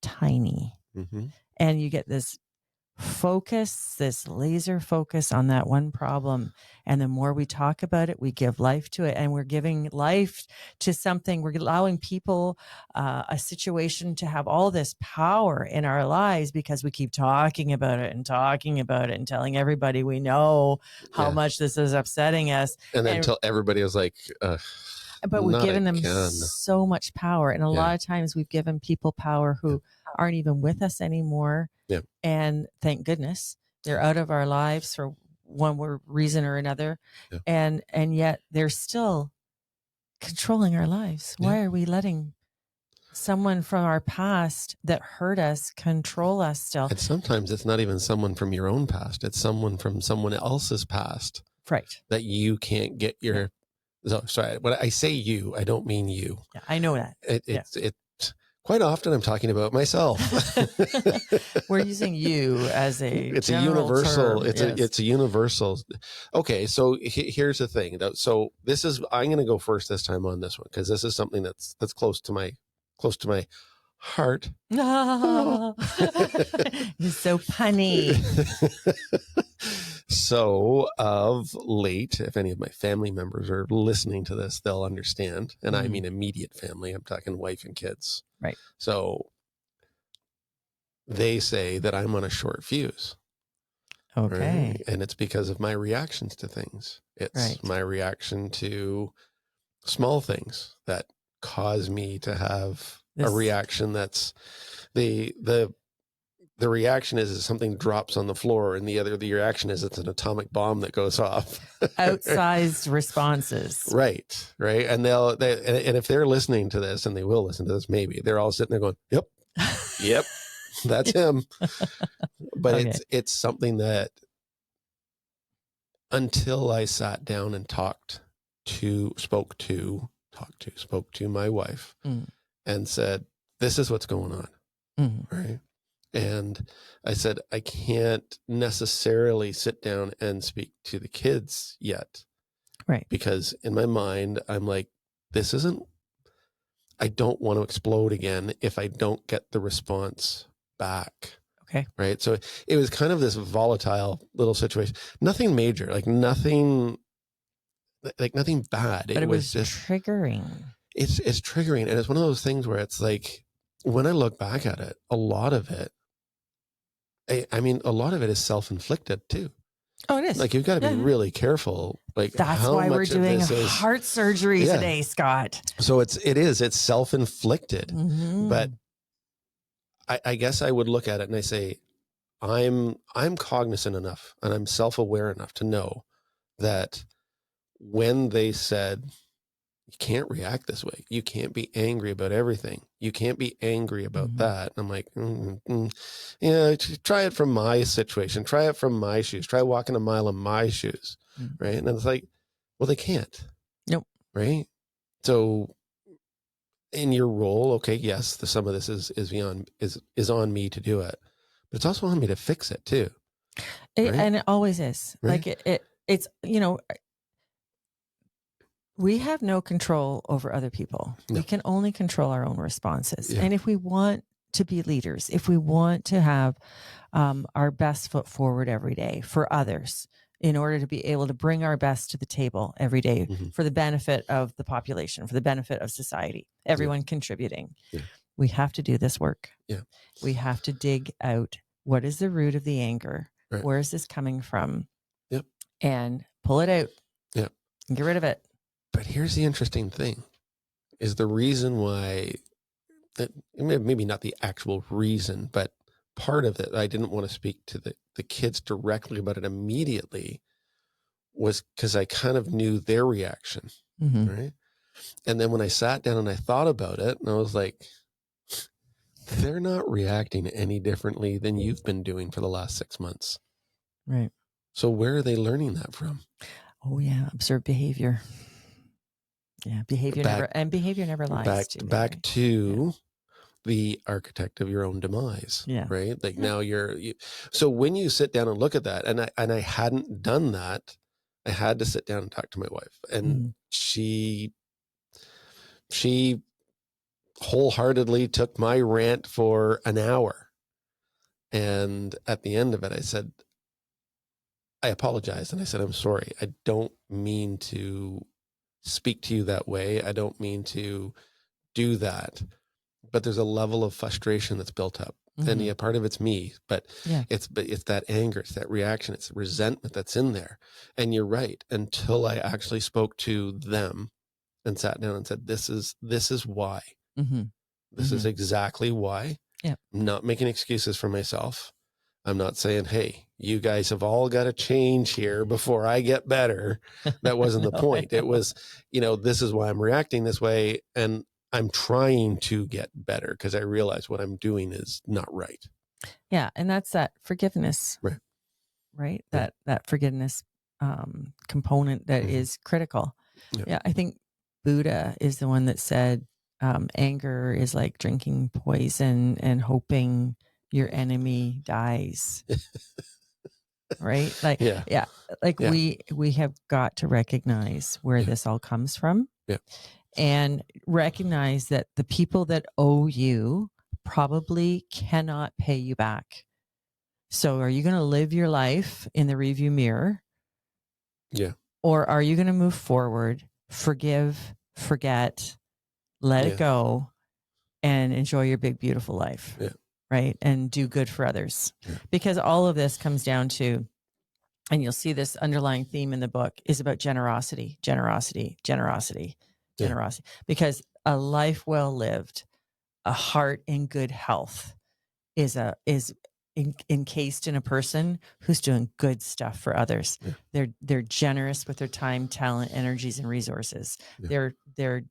tiny. Mm-hmm. And you get this laser focus on that one problem. And the more we talk about it, we give life to it, and we're giving life to something. We're allowing people, a situation to have all this power in our lives, because we keep talking about it and telling everybody we know how much this is upsetting us. And then until everybody was like, but we've given them so much power. And a lot of times we've given people power who aren't even with us anymore. Yeah. And thank goodness they're out of our lives for one reason or another. Yeah. And yet they're still controlling our lives. Yeah. Why are we letting someone from our past that hurt us control us still? And sometimes it's not even someone from your own past. It's someone from someone else's past. Right. That you can't get your... So, sorry, when I say you, I don't mean you. Yeah, I know that. It's quite often I'm talking about myself. We're using you as it's a universal term. It's a universal. Okay, so here's the thing. So I'm going to go first this time on this one, because this is something that's close to my heart. Oh. You're so punny. So of late, if any of my family members are listening to this, they'll understand. And I mean immediate family. I'm talking wife and kids. Right. So they say that I'm on a short fuse. Okay. Right? And it's because of my reactions to things. It's my reaction to small things that cause me to have a reaction that's the reaction is something drops on the floor, and the reaction is it's an atomic bomb that goes off. Outsized responses. Right. And and if they're listening to this, and they will listen to this, maybe they're all sitting there going, yep, that's him. But it's something that until I sat down and spoke to my wife and said, this is what's going on. Mm-hmm. Right. And I said, I can't necessarily sit down and speak to the kids yet. Right. Because in my mind, I'm like, I don't want to explode again if I don't get the response back. Okay. Right. So it was kind of this volatile little situation. Nothing major, nothing bad. But it was just triggering. It's triggering. And it's one of those things where it's like, when I look back at it, a lot of it is self-inflicted too. Oh, it is. Like, you've got to be really careful. Like, that's why we're doing heart surgery today, Scott. So it's self-inflicted. Mm-hmm. But I guess I would look at it and I say, I'm cognizant enough and I'm self-aware enough to know that when they said, you can't react this way. You can't be angry about everything. You can't be angry about that. And I'm like, try it from my situation. Try it from my shoes. Try walking a mile in my shoes. Right. And it's like, well, they can't. Nope. Right. So in your role, okay, yes, some of this is on me to do it, but it's also on me to fix it too. Right? And it always is. Right? Like it's, we have no control over other people. No. We can only control our own responses. Yeah. And if we want to be leaders, if we want to have our best foot forward every day for others, in order to be able to bring our best to the table every day for the benefit of the population, for the benefit of society, everyone contributing, we have to do this work. Yeah. We have to dig out, what is the root of the anger? Right. Where is this coming from? Yep. And pull it out. Yeah. And get rid of it. But here's the interesting thing. is the reason why, maybe not the actual reason, but part of it, I didn't want to speak to the kids directly about it immediately, was because I kind of knew their reaction, right? And then when I sat down and I thought about it, and I was like, they're not reacting any differently than you've been doing for the last 6 months. Right. So where are they learning that from? Oh yeah. Observed behavior. Yeah. Behavior never lies. Back to the architect of your own demise. Yeah. Right. Like now so when you sit down and look at that, and I hadn't done that, I had to sit down and talk to my wife, and she wholeheartedly took my rant for an hour. And at the end of it, I said, I apologized. And I said, I'm sorry. I don't mean to speak to you that way. I don't mean to do that. But there's a level of frustration that's built up. And yeah, part of it's me, but it's that anger, it's that reaction, it's resentment that's in there. And you're right. Until I actually spoke to them and sat down and said, this is why. This is exactly why. Yeah. I'm not making excuses for myself. I'm not saying, hey, you guys have all got to change here before I get better. That wasn't the point. It was, this is why I'm reacting this way. And I'm trying to get better because I realize what I'm doing is not right. Yeah. And that's that forgiveness. Right. That forgiveness component that is critical. Yeah. I think Buddha is the one that said, anger is like drinking poison and hoping your enemy dies. Right? Like, we have got to recognize where this all comes from. Yeah. And recognize that the people that owe you probably cannot pay you back. So are you going to live your life in the rearview mirror? Yeah. Or are you going to move forward, forgive, forget, let it go, and enjoy your big, beautiful life? Yeah. Right? And do good for others. Yeah. Because all of this comes down to, and you'll see this underlying theme in the book, is about generosity. Because a life well lived, a heart in good health is encased in a person who's doing good stuff for others. Yeah. They're generous with their time, talent, energies, and resources. Yeah. They're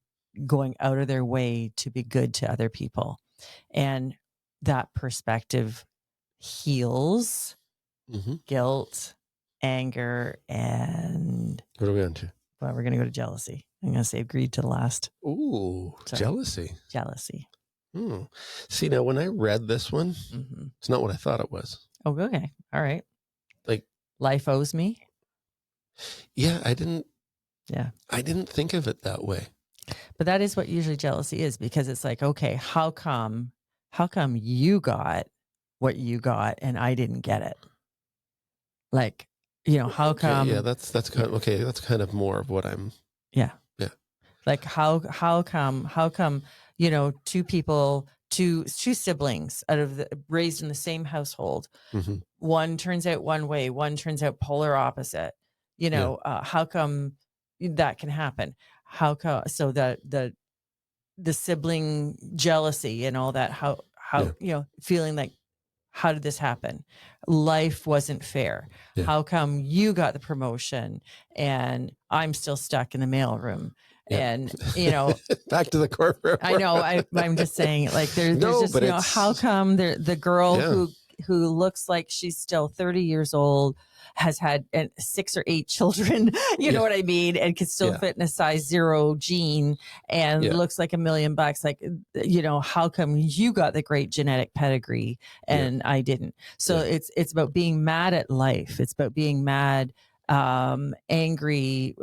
going out of their way to be good to other people. And that perspective heals guilt, anger, and what are we on to? Well, we're going to go to jealousy. I'm going to save greed to the last. Ooh, jealousy. See, now when I read this one, it's not what I thought it was. Oh, okay. All right. Like, life owes me. Yeah, I didn't think of it that way. But that is what usually jealousy is, because it's like, okay, how come you got what you got and I didn't get it? Like, how come? Yeah, that's kind of okay. That's kind of more of what I'm. Yeah. Yeah. Like how come, two siblings raised in the same household, one turns out one way, one turns out polar opposite. How come that can happen? How come? So the sibling jealousy and all that. How feeling like, how did this happen? Life wasn't fair. Yeah. How come you got the promotion and I'm still stuck in the mailroom? Yeah. And, back to the corporate world. I know. I'm just saying, like, there's just, how come the girl who looks like she's still 30 years old has had 6 or 8 children, you know what I mean? And can still fit in a size 0 jean and looks like $1 million. Like, how come you got the great genetic pedigree and I didn't? So it's about being mad at life. It's about being mad, angry,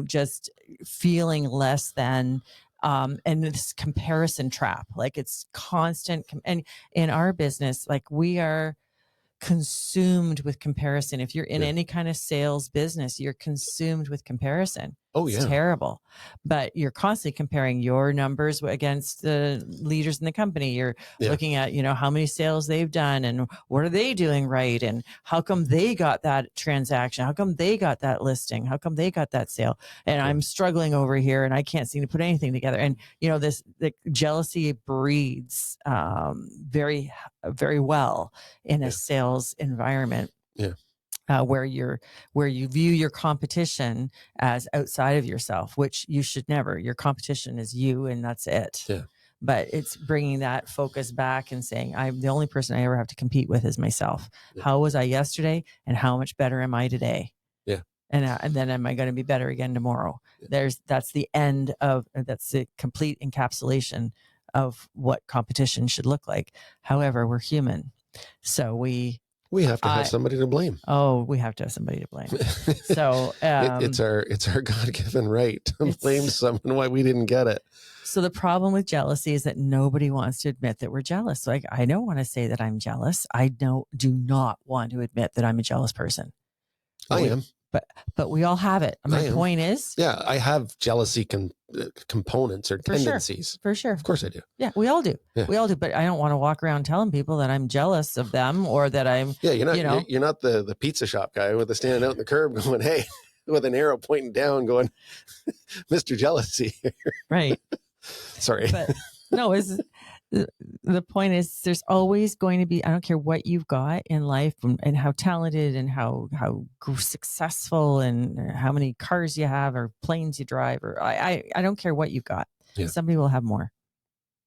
just feeling less than, and this comparison trap, like it's constant. And in our business, like we are consumed with comparison. If you're in any kind of sales business, you're consumed with comparison. Oh, It's yeah. terrible. But you're constantly comparing your numbers against the leaders in the company. You're looking at, how many sales they've done and what are they doing right? And how come they got that transaction? How come they got that listing? How come they got that sale? And I'm struggling over here and I can't seem to put anything together. And, the jealousy breeds very, very well in a sales environment. Yeah. Where you view your competition as outside of yourself, which you should never. Your competition is you, and that's it. Yeah. But it's bringing that focus back and saying, I'm the only person I ever have to compete with is myself. Yeah. How was I yesterday, and how much better am I today? Yeah. And then am I going to be better again tomorrow? Yeah. That's the complete encapsulation of what competition should look like. However, we're human, so we have to have somebody to blame. Oh, we have to have somebody to blame. So it's our God-given right to blame someone why we didn't get it. So the problem with jealousy is that nobody wants to admit that we're jealous. Like, I don't want to say that I'm jealous. I do not want to admit that I'm a jealous person. I am. But we all have it. My point is, I have jealousy components or tendencies. For sure. Of course I do. Yeah, we all do. Yeah. We all do. But I don't want to walk around telling people that I'm jealous of them or that I'm. Yeah, you're not the pizza shop guy with the standing out in the curb going, hey, with an arrow pointing down, going, Mr. Jealousy. Right. Sorry. But no, the point is there's always going to be, I don't care what you've got in life and how talented and how successful and how many cars you have or planes you drive, or I don't care what you've got. Yeah. Somebody will have more.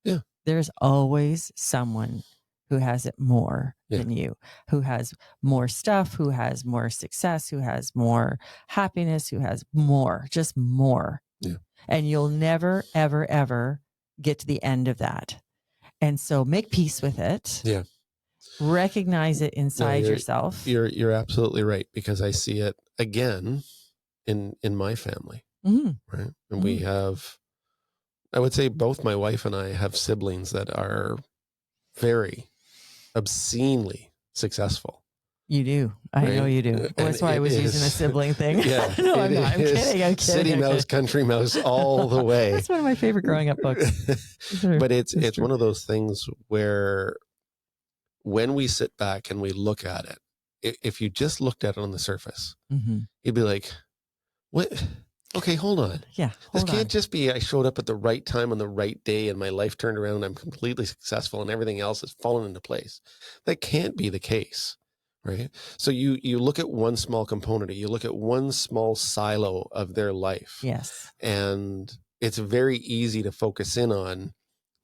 Yeah. There's always someone who has it more than you, who has more stuff, who has more success, who has more happiness, who has more, just more. Yeah. And you'll never, ever, ever get to the end of that. And so make peace with it. Yeah. Recognize it inside yourself. You're absolutely right, because I see it again in my family. Mm-hmm. Right. And we have, I would say both my wife and I have siblings that are very obscenely successful. You do. I know you do. Well, that's why I was using a sibling thing. Yeah. No, I'm kidding. City Mouse, Country Mouse, all the way. That's one of my favorite growing up books. But it's one of those things where when we sit back and we look at it, if you just looked at it on the surface, you'd be like, what? Okay, hold on. Yeah. This can't just be I showed up at the right time on the right day and my life turned around and I'm completely successful and everything else has fallen into place. That can't be the case. Right. So you look at one small component, you look at one small silo of their life. Yes. And it's very easy to focus in on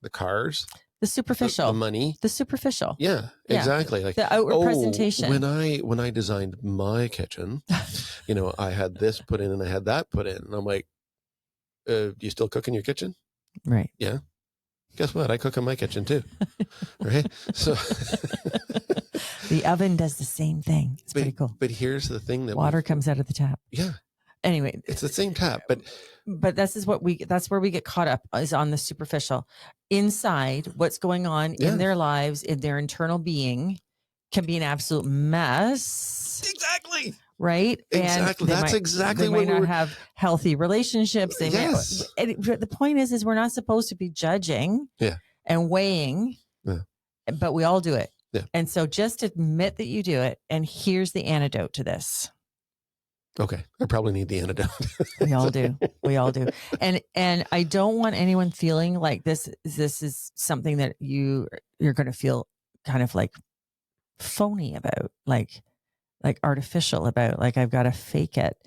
the cars, the superficial, the money, the superficial. Yeah, exactly. Like the outward presentation. When I designed my kitchen, I had this put in and I had that put in. And I'm like, you still cook in your kitchen? Right. Yeah. Guess what? I cook in my kitchen too. Right. So the oven does the same thing. It's pretty cool. But here's the thing that water comes out of the tap. Yeah. Anyway, it's the same tap, but that's where we get caught up, is on the superficial. Inside, what's going on in their lives, in their internal being, can be an absolute mess. Exactly. Right. Exactly. That's exactly what we might not have healthy relationships. The point is we're not supposed to be judging and weighing, but we all do it. Yeah. And so just admit that you do it. And here's the antidote to this. Okay. I probably need the antidote. We all do. We all do. And I don't want anyone feeling like this is something that you're going to feel kind of like phony about, like artificial about, like I've got to fake it.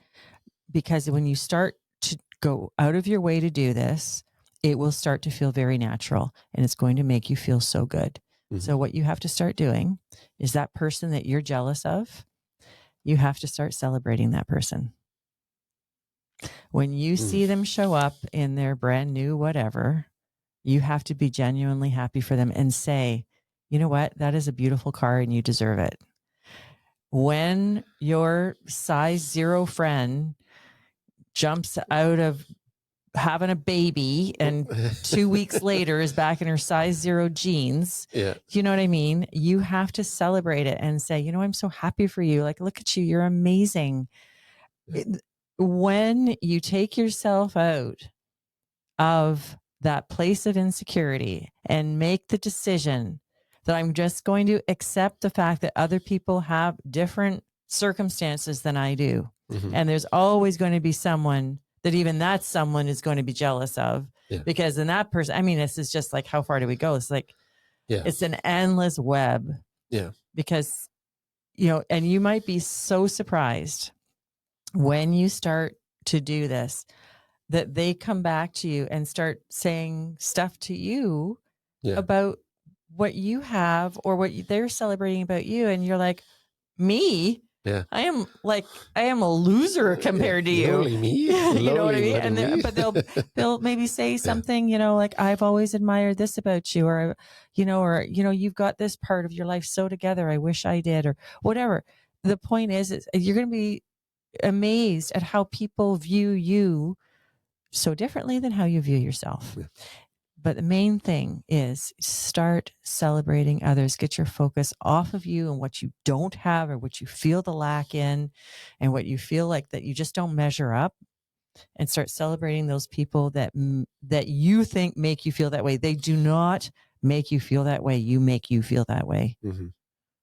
Because when you start to go out of your way to do this, it will start to feel very natural and it's going to make you feel so good. Mm-hmm. So what you have to start doing is that person that you're jealous of, you have to start celebrating that person. When you see them show up in their brand new whatever, you have to be genuinely happy for them and say, you know what? That is a beautiful car and you deserve it. When your size 0 friend jumps out of having a baby and 2 weeks later is back in her size 0 jeans. Yeah. You know what I mean? You have to celebrate it and say, I'm so happy for you. Like, look at you. You're amazing. when you take yourself out of that place of insecurity and make the decision that I'm just going to accept the fact that other people have different circumstances than I do. Mm-hmm. And there's always going to be someone that even that someone is going to be jealous of, because in that person, I mean, this is just like, how far do we go? It's like, it's an endless web. Yeah. Because, you know, and you might be so surprised when you start to do this, that they come back to you and start saying stuff to you about what you have or what they're celebrating about you. And you're like, me? Yeah. I am a loser compared to you. Lowly me. You know what I mean? And but they'll maybe say something, you know, like, I've always admired this about you, or you've got this part of your life so together. I wish I did, or whatever. The point is you're going to be amazed at how people view you so differently than how you view yourself. Yeah. But the main thing is start celebrating others. Get your focus off of you and what you don't have or what you feel the lack in and what you feel like that you just don't measure up, and start celebrating those people that you think make you feel that way. They do not make you feel that way. You make you feel that way. Mm-hmm.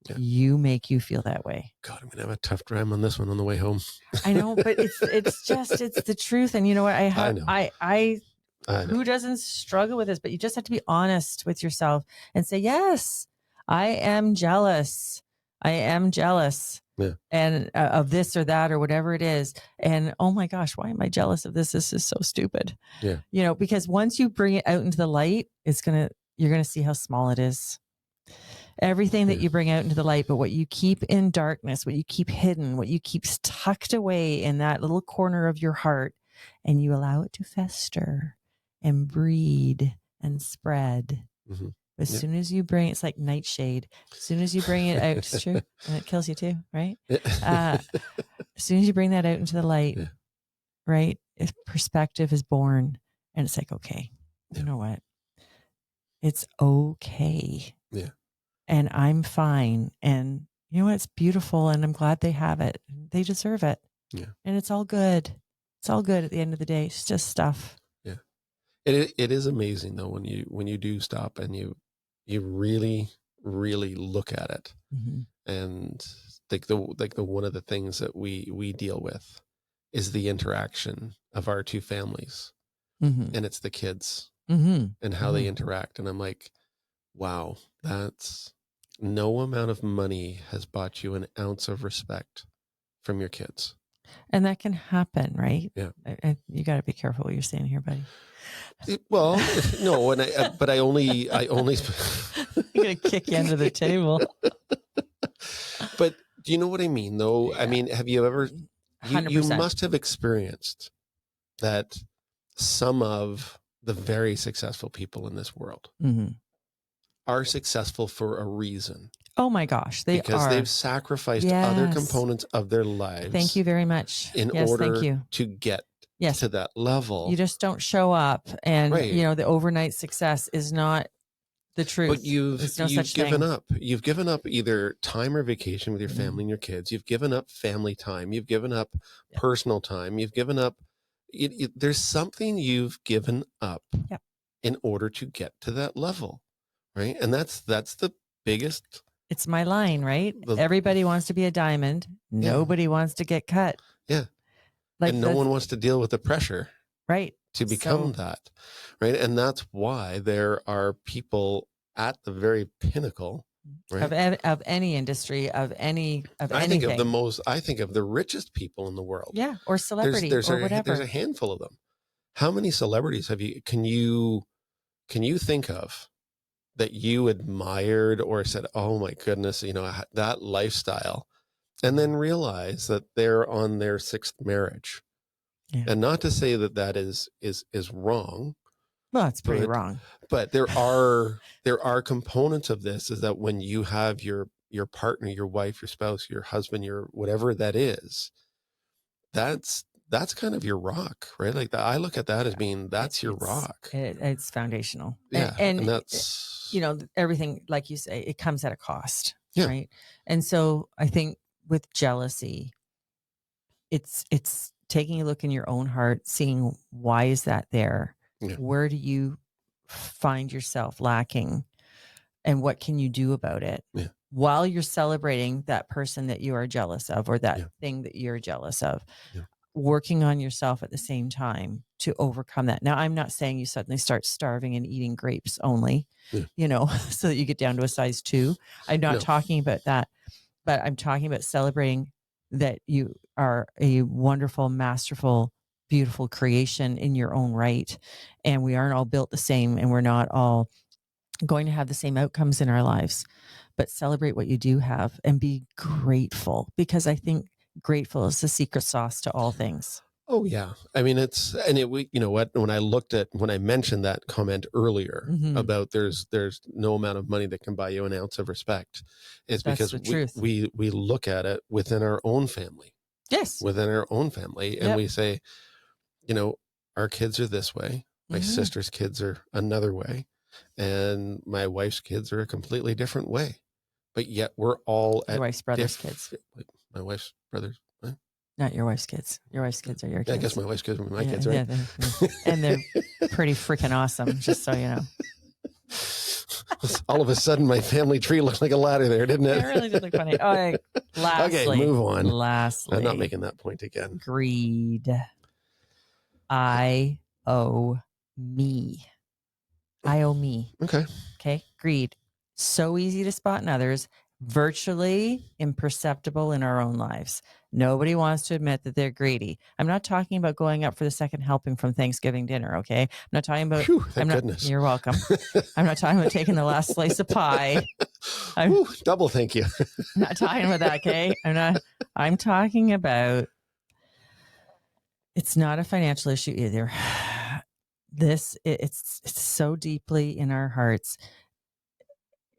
Yeah. You make you feel that way. God, I'm going to have a tough time on this one on the way home. I know, but it's the truth. And you know what? I who doesn't struggle with this? But you just have to be honest with yourself and say, yes, I am jealous. I am jealous. Yeah. And of this or that or whatever it is. And oh my gosh, why am I jealous of this? This is so stupid. Yeah. You know, because once you bring it out into the light, you're going to see how small it is. Everything that you bring out into the light, but what you keep in darkness, what you keep hidden, what you keep tucked away in that little corner of your heart, and you allow it to fester and breed and spread. Mm-hmm. As soon as you bring, it's like nightshade. As soon as you bring it out, it's true, and it kills you too, right? As soon as you bring that out into the light, right, perspective is born, and it's like, okay, you know what? It's okay. Yeah. And I'm fine. And you know what? It's beautiful. And I'm glad they have it. They deserve it. Yeah. And it's all good. It's all good at the end of the day. It's just stuff. Yeah. It is amazing though, when you do stop and you really, really look at it. Mm-hmm. And the one of the things that we deal with is the interaction of our two families. Mm-hmm. And it's the kids and how they interact. And I'm like, wow, that's no amount of money has bought you an ounce of respect from your kids. And that can happen, right? Yeah. You got to be careful what you're saying here, buddy. Well, no, but I only I'm going to kick you under the table. But do you know what I mean though? Yeah. I mean, have you ever, you must have experienced that some of the very successful people in this world are successful for a reason. Oh my gosh, because they've sacrificed other components of their lives. Thank you very much. In order to get to that level. You just don't show up, and you know the overnight success is not the truth. But you've given up. You've given up either time or vacation with your family and your kids. You've given up family time. You've given up personal time. You've given up. There's something you've given up in order to get to that level. Right. And that's the biggest. It's my line, right? Everybody wants to be a diamond. Nobody wants to get cut. Yeah. Like and no one wants to deal with the pressure. Right. To become that. Right. And that's why there are people at the very pinnacle. Right? Of any industry, of anything. I think of the richest people in the world. Yeah. Or celebrity or whatever. There's a handful of them. How many celebrities can you think of that you admired or said, oh my goodness, you know, that lifestyle, and then realize that they're on their sixth marriage? And not to say that is wrong. Well, it's pretty wrong. But there are components of this, is that when you have your partner, your wife, your spouse, your husband, your whatever that is, that's kind of your rock, right? Like I look at that as being that's your rock. It's foundational. Yeah. And that's, you know, everything, like you say, it comes at a cost. Yeah. Right. And so I think with jealousy, it's taking a look in your own heart, seeing why is that there? Yeah. Where do you find yourself lacking? And what can you do about it? Yeah. While you're celebrating that person that you are jealous of, or that Yeah. thing that you're jealous of, Yeah. working on yourself at the same time to overcome that. Now, I'm not saying you suddenly start starving and eating grapes only, so that you get down to a size 2. I'm not talking about that, but I'm talking about celebrating that you are a wonderful, masterful, beautiful creation in your own right. And we aren't all built the same, and we're not all going to have the same outcomes in our lives, but celebrate what you do have and be grateful, because I think grateful is the secret sauce to all things. Oh yeah. I mean, you know what, when I mentioned that comment earlier about there's no amount of money that can buy you an ounce of respect, it's because we look at it within our own family. Yes. Within our own family. And we say, you know, our kids are this way. My sister's kids are another way. And my wife's kids are a completely different way. But yet we're all your wife's brother's kids. My wife's brothers. What? Not your wife's kids. Your wife's kids are your kids. Yeah, I guess my wife's kids are my kids, right? Yeah. And they're pretty freaking awesome, just so you know. All of a sudden, my family tree looked like a ladder there, didn't it? It really did look funny. Oh, lastly, okay, move on. Lastly, I'm not making that point again. Greed. I owe me. I owe me. Okay. Greed. So easy to spot in others, virtually imperceptible in our own lives. Nobody wants to admit that they're greedy. I'm not talking about going up for the second helping from Thanksgiving dinner. Okay. I'm not talking about, goodness. You're welcome. I'm not talking about taking the last slice of pie. Double thank you. I'm not talking about that. Okay. I'm talking about, it's not a financial issue either. It's so deeply in our hearts.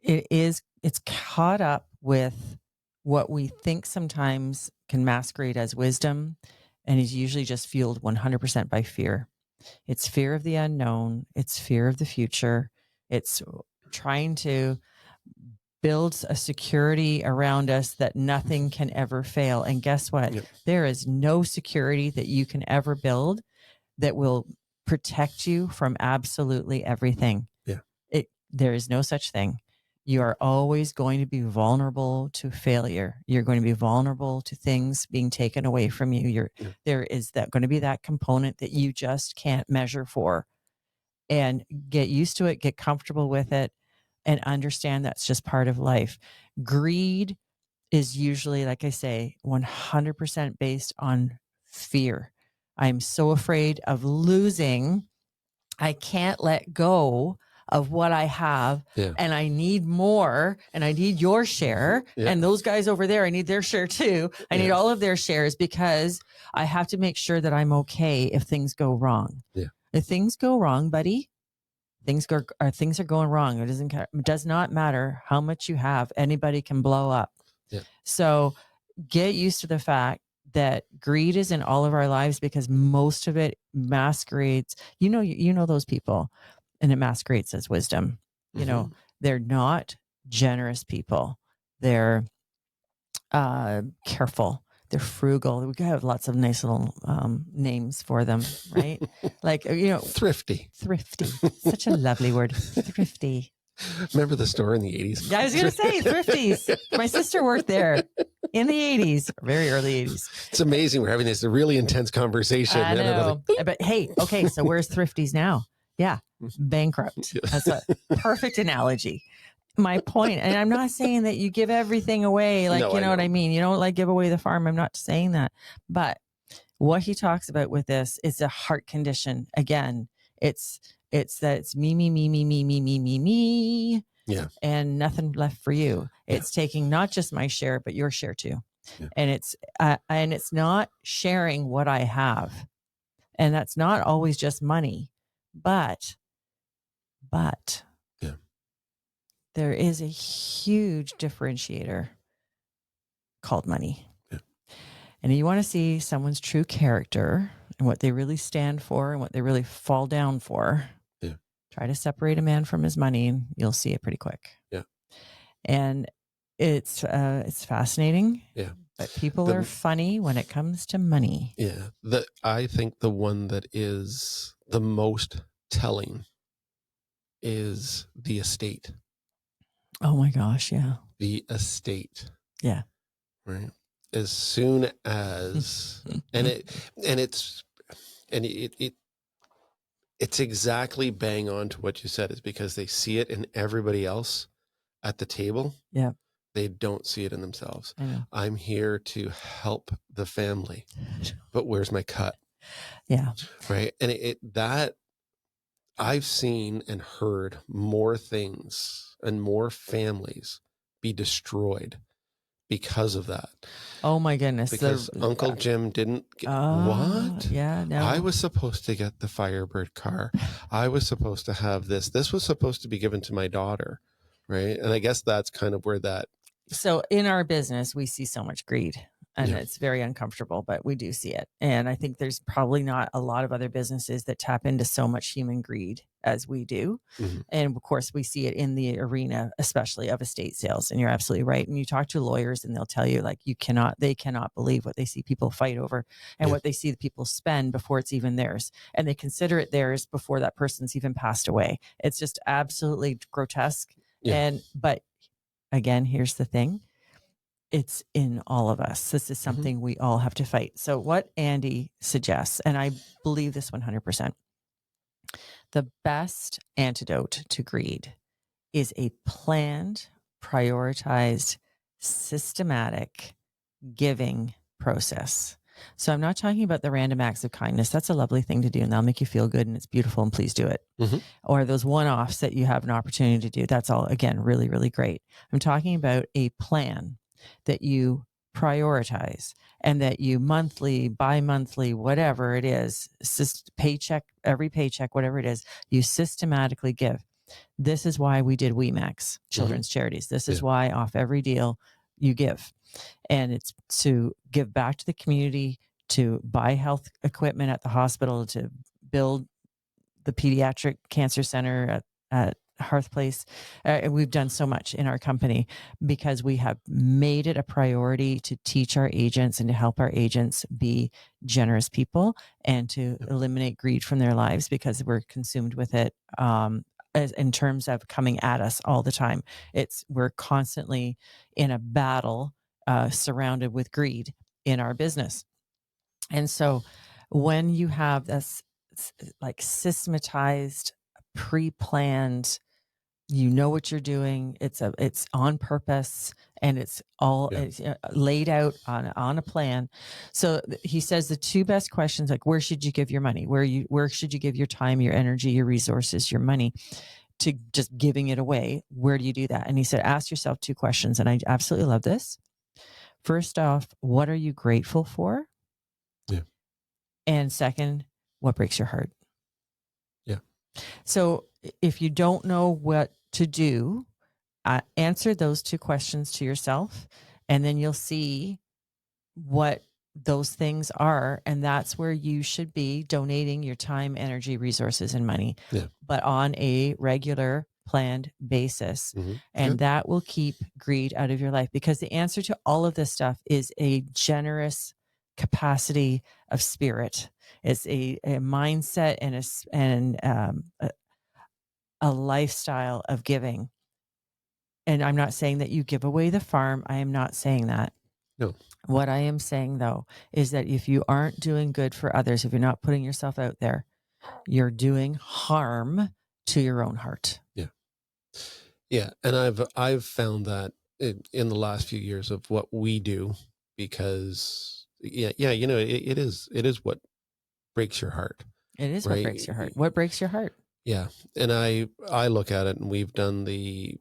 It's caught up with what we think sometimes can masquerade as wisdom, and is usually just fueled 100% by fear. It's fear of the unknown. It's fear of the future. It's trying to build a security around us that nothing can ever fail. And guess what? Yep. There is no security that you can ever build that will protect you from absolutely everything. Yeah. There is no such thing. You are always going to be vulnerable to failure. You're going to be vulnerable to things being taken away from you. There is going to be that component that you just can't measure for. And get used to it, get comfortable with it, and understand that's just part of life. Greed is usually, like I say, 100% based on fear. I'm so afraid of losing. I can't let go of what I have, and I need more, and I need your share, and those guys over there, I need their share too. I need all of their shares, because I have to make sure that I'm okay if things go wrong. If things go wrong, buddy, things are going wrong. It does not matter how much you have. Anybody can blow up. So get used to the fact that greed is in all of our lives, because most of it masquerades. You know those people, and it masquerades as wisdom. You know, they're not generous people. They're careful. They're frugal. We have lots of nice little names for them, right? Like, thrifty. Such a lovely word. Thrifty. Remember the store in the 80s? Yeah, I was going to say Thrifties. My sister worked there in the 80s, very early 80s. It's amazing. We're having this really intense conversation. I know. But hey, okay, so where's Thrifties now? Yeah, bankrupt. That's a perfect analogy. My point, and I'm not saying that you give everything away, like, no, you know what I mean? You don't like give away the farm. I'm not saying that. But what he talks about with this is a heart condition. Again, it's that it's me. Yeah. And nothing left for you. It's taking not just my share, but your share too. Yeah. And it's not sharing what I have. And that's not always just money, but there is a huge differentiator called money. Yeah. And you want to see someone's true character and what they really stand for and what they really fall down for. Yeah. Try to separate a man from his money, and you'll see it pretty quick. Yeah. And it's fascinating. Yeah. But people are funny when it comes to money. Yeah. I think the one that is the most telling is the estate. Oh my gosh, yeah. The estate. Yeah. Right. As soon as it's exactly bang on to what you said, is because they see it in everybody else at the table. Yeah. They don't see it in themselves. I know. I'm here to help the family, but where's my cut? Yeah. Right. And that I've seen and heard more things and more families be destroyed because of that. Oh my goodness. Because Uncle Jim didn't get what? Yeah, no. I was supposed to get the Firebird car. I was supposed to have this. This was supposed to be given to my daughter. Right. And I guess that's kind of where that. So in our business, we see so much greed, and it's very uncomfortable, but we do see it. And I think there's probably not a lot of other businesses that tap into so much human greed as we do. Mm-hmm. And of course, we see it in the arena, especially of estate sales. And you're absolutely right. And you talk to lawyers and they'll tell you, like, they cannot believe what they see people fight over and what they see the people spend before it's even theirs. And they consider it theirs before that person's even passed away. It's just absolutely grotesque. Yeah. But again, here's the thing. It's in all of us. This is something we all have to fight. So what Andy suggests, and I believe this 100%, the best antidote to greed is a planned, prioritized, systematic giving process. So I'm not talking about the random acts of kindness. That's a lovely thing to do, and that'll make you feel good, and it's beautiful, and please do it. Mm-hmm. Or those one-offs that you have an opportunity to do. That's all, again, really, really great. I'm talking about a plan that you prioritize and that you monthly, bi-monthly, whatever it is, paycheck, every paycheck, whatever it is, you systematically give. This is why we did WeMax, children's charities. This is why off every deal you give. And it's to give back to the community, to buy health equipment at the hospital, to build the pediatric cancer center at Hearth Place. We've done so much in our company because we have made it a priority to teach our agents and to help our agents be generous people and to eliminate greed from their lives, because we're consumed with it. As in terms of coming at us all the time, we're constantly in a battle surrounded with greed in our business. And so when you have this like systematized, pre-planned, you know what you're doing, it's on purpose, and it's all it's laid out on a plan. So he says the two best questions, like, where should you give your money? Where should you give your time, your energy, your resources, your money, to just giving it away? Where do you do that? And he said, ask yourself two questions. And I absolutely love this. First off, what are you grateful for? Yeah. And second, what breaks your heart? Yeah. So if you don't know what to do, answer those two questions to yourself, and then you'll see what those things are. And that's where you should be donating your time, energy, resources, and money, but on a regular, planned basis. Mm-hmm. And that will keep greed out of your life, because the answer to all of this stuff is a generous capacity of spirit. It's a mindset and a lifestyle of giving. And I'm not saying that you give away the farm. I am not saying that. No. What I am saying, though, is that if you aren't doing good for others, if you're not putting yourself out there, you're doing harm to your own heart. Yeah. Yeah. And I've found that in the last few years of what we do, because it is what breaks your heart. It is, right? What breaks your heart. What breaks your heart? Yeah. And I look at it, and we've done the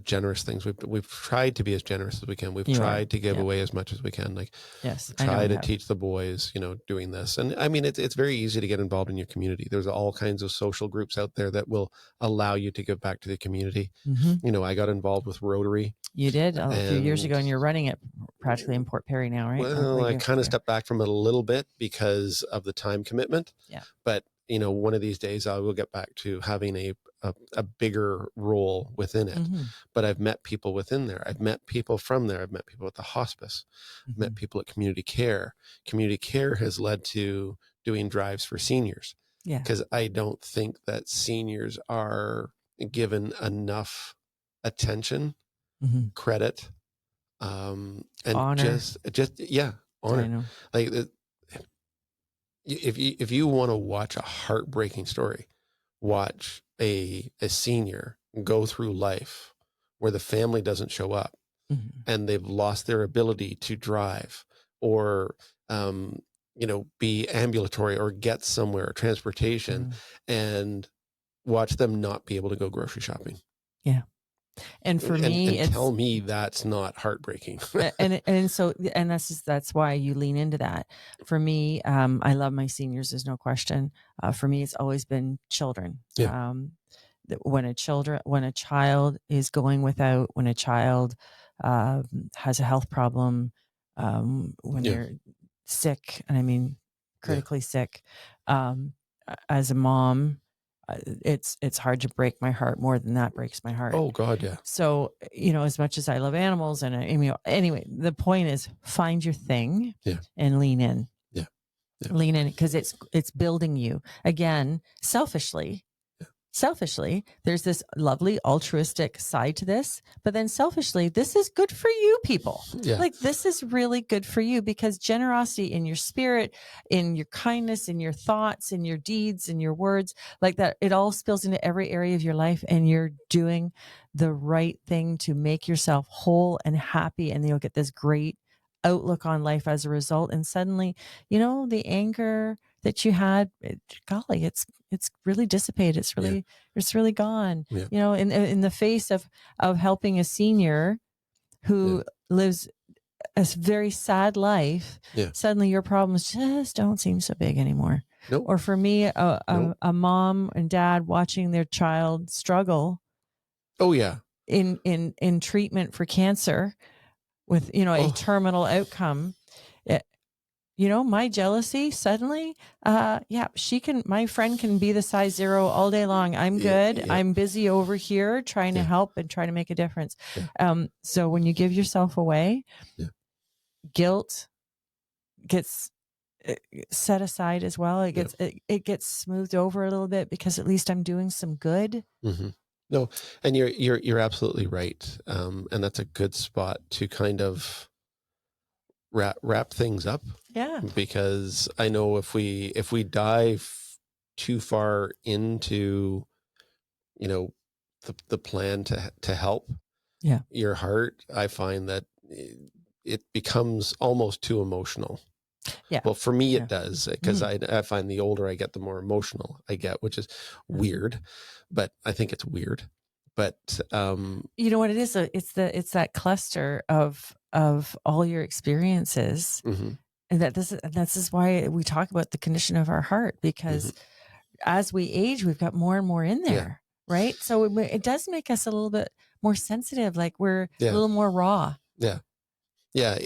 generous things. We've tried to be as generous as we can. We've tried to give away as much as we can. Like, try to teach the boys, doing this. And I mean, it's very easy to get involved in your community. There's all kinds of social groups out there that will allow you to give back to the community. Mm-hmm. I got involved with Rotary. You did a few years ago, and you're running it practically in Port Perry now, right? Well, I kind of stepped back from it a little bit because of the time commitment. Yeah. But one of these days I will get back to having a bigger role within it. But I've met people within there. I've met people from there. I've met people at the hospice. I've met people at community care. Community care has led to doing drives for seniors. Yeah. Because I don't think that seniors are given enough attention, credit, and honor. Honor. I know. Like, if you want to watch a heartbreaking story, watch a senior go through life where the family doesn't show up and they've lost their ability to drive or be ambulatory or get somewhere, transportation, and watch them not be able to go grocery shopping. Yeah. And for me, and tell me that's not heartbreaking. and that's why you lean into that. For me, I love my seniors. There's no question. For me, it's always been children. Yeah. When a child is going without, when a child has a health problem, when they're sick, and I mean critically sick, as a mom, it's hard to break my heart. More than that breaks my heart. Oh God, yeah. So, as much as I love animals and anyway, the point is find your thing and lean in. Yeah. Lean in, because it's building you. Again, selfishly, there's this lovely altruistic side to this, but then selfishly, this is good for you people. Yeah. Like, this is really good for you, because generosity in your spirit, in your kindness, in your thoughts, in your deeds, in your words, like that, it all spills into every area of your life, and you're doing the right thing to make yourself whole and happy. And you'll get this great outlook on life as a result. And suddenly, the anger that you had, golly, it's really dissipated. It's really gone. Yeah. In the face of helping a senior who lives a very sad life, suddenly your problems just don't seem so big anymore. Nope. Or for me, a mom and dad watching their child struggle. Oh yeah. In treatment for cancer with, a terminal outcome. My jealousy suddenly, my friend can be the size 0 all day long. I'm good. Yeah. I'm busy over here trying to help and trying to make a difference. Yeah. So when you give yourself away, guilt gets set aside as well. It gets smoothed over a little bit, because at least I'm doing some good. Mm-hmm. No, and you're absolutely right. And that's a good spot to kind of wrap things up. Yeah. Because I know if we dive too far into, the plan to help your heart, I find that it becomes almost too emotional. Yeah. Well, for me, it does, because I find the older I get, the more emotional I get, which is weird, but I think it's weird. But you know what it is? It's that cluster of all your experiences, and this is why we talk about the condition of our heart, because as we age, we've got more and more in there, right? So it does make us a little bit more sensitive, like we're a little more raw. Yeah. Yeah,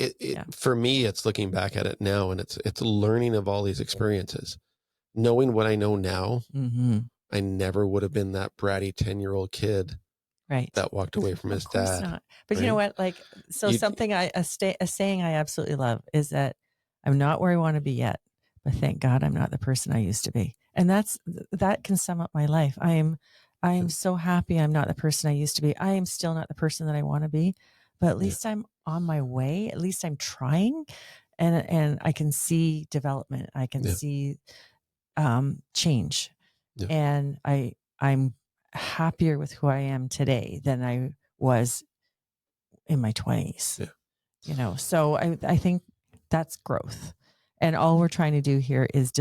for me, it's looking back at it now, and it's learning of all these experiences, knowing what I know now. I never would have been that bratty 10-year-old kid, right, that walked away from his dad. Not. But right? You know what? Like, so something a saying I absolutely love is that I'm not where I want to be yet, but thank God I'm not the person I used to be, and that can sum up my life. I am so happy I'm not the person I used to be. I am still not the person that I want to be, but at least I'm on my way. At least I'm trying, and I can see development. I can see change, and I'm happier with who I am today than I was in my 20s. So I think that's growth, and all we're trying to do here is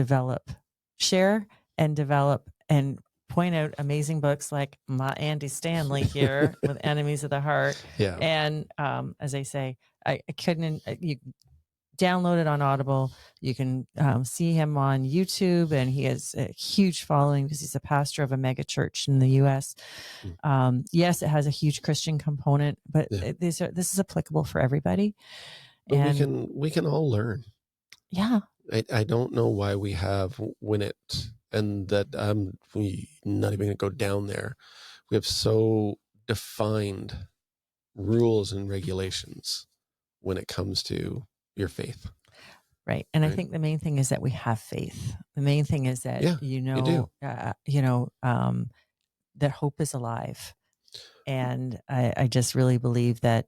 share and develop, and point out amazing books like my Andy Stanley here with Enemies of the Heart. Yeah. And as I say, I couldn't, you download it on Audible. You can see him on YouTube, and he has a huge following because he's a pastor of a mega church in the US. Yes, it has a huge Christian component, but this is applicable for everybody. But we can all learn. Yeah. I don't know why we have, when it And that we not even going to go down there. We have so defined rules and regulations when it comes to your faith. Right. And I think the main thing is that we have faith. The main thing is that, that hope is alive. And I just really believe that,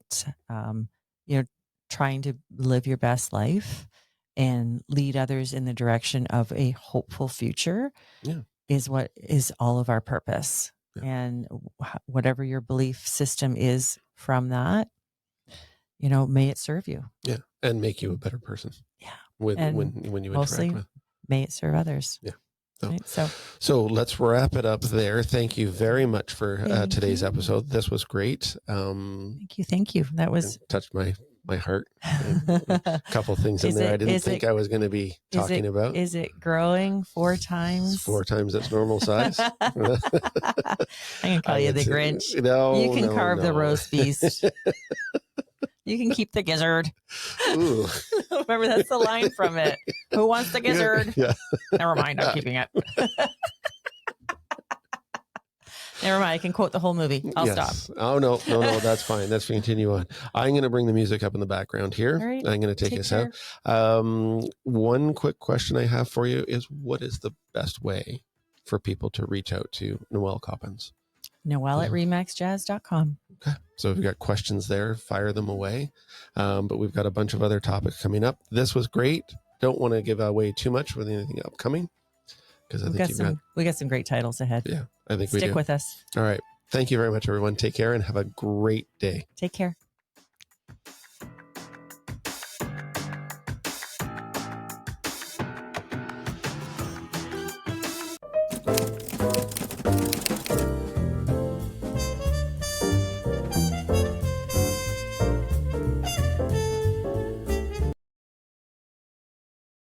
trying to live your best life and lead others in the direction of a hopeful future is what is all of our purpose. Yeah. And whatever your belief system is from that, may it serve you. Yeah. And make you a better person. Yeah. When you interact with. May it serve others. Yeah. Right? So let's wrap it up there. Thank you very much for today's episode. This was great. Thank you. That was touched my heart. A couple of things in there I didn't think I was going to be talking about. Is it growing 4 times? It's 4 times its normal size. I'm going to call you the Grinch. No, you can carve the roast beast. You can keep the gizzard. Ooh. Remember, that's the line from it. Who wants the gizzard? Yeah. Never mind, I'm keeping it. Never mind, I can quote the whole movie. I'll stop. Oh, no, that's fine. Let's continue on. I'm going to bring the music up in the background here. All right. I'm going to take us out. One quick question I have for you is, what is the best way for people to reach out to Noel Coppins? Noel at remaxjazz.com. Okay. So if you've got questions there, fire them away. But we've got a bunch of other topics coming up. This was great. Don't want to give away too much with anything upcoming, because I think we got some great titles ahead. Yeah, I think we do. Stick with us. All right. Thank you very much, everyone. Take care and have a great day. Take care.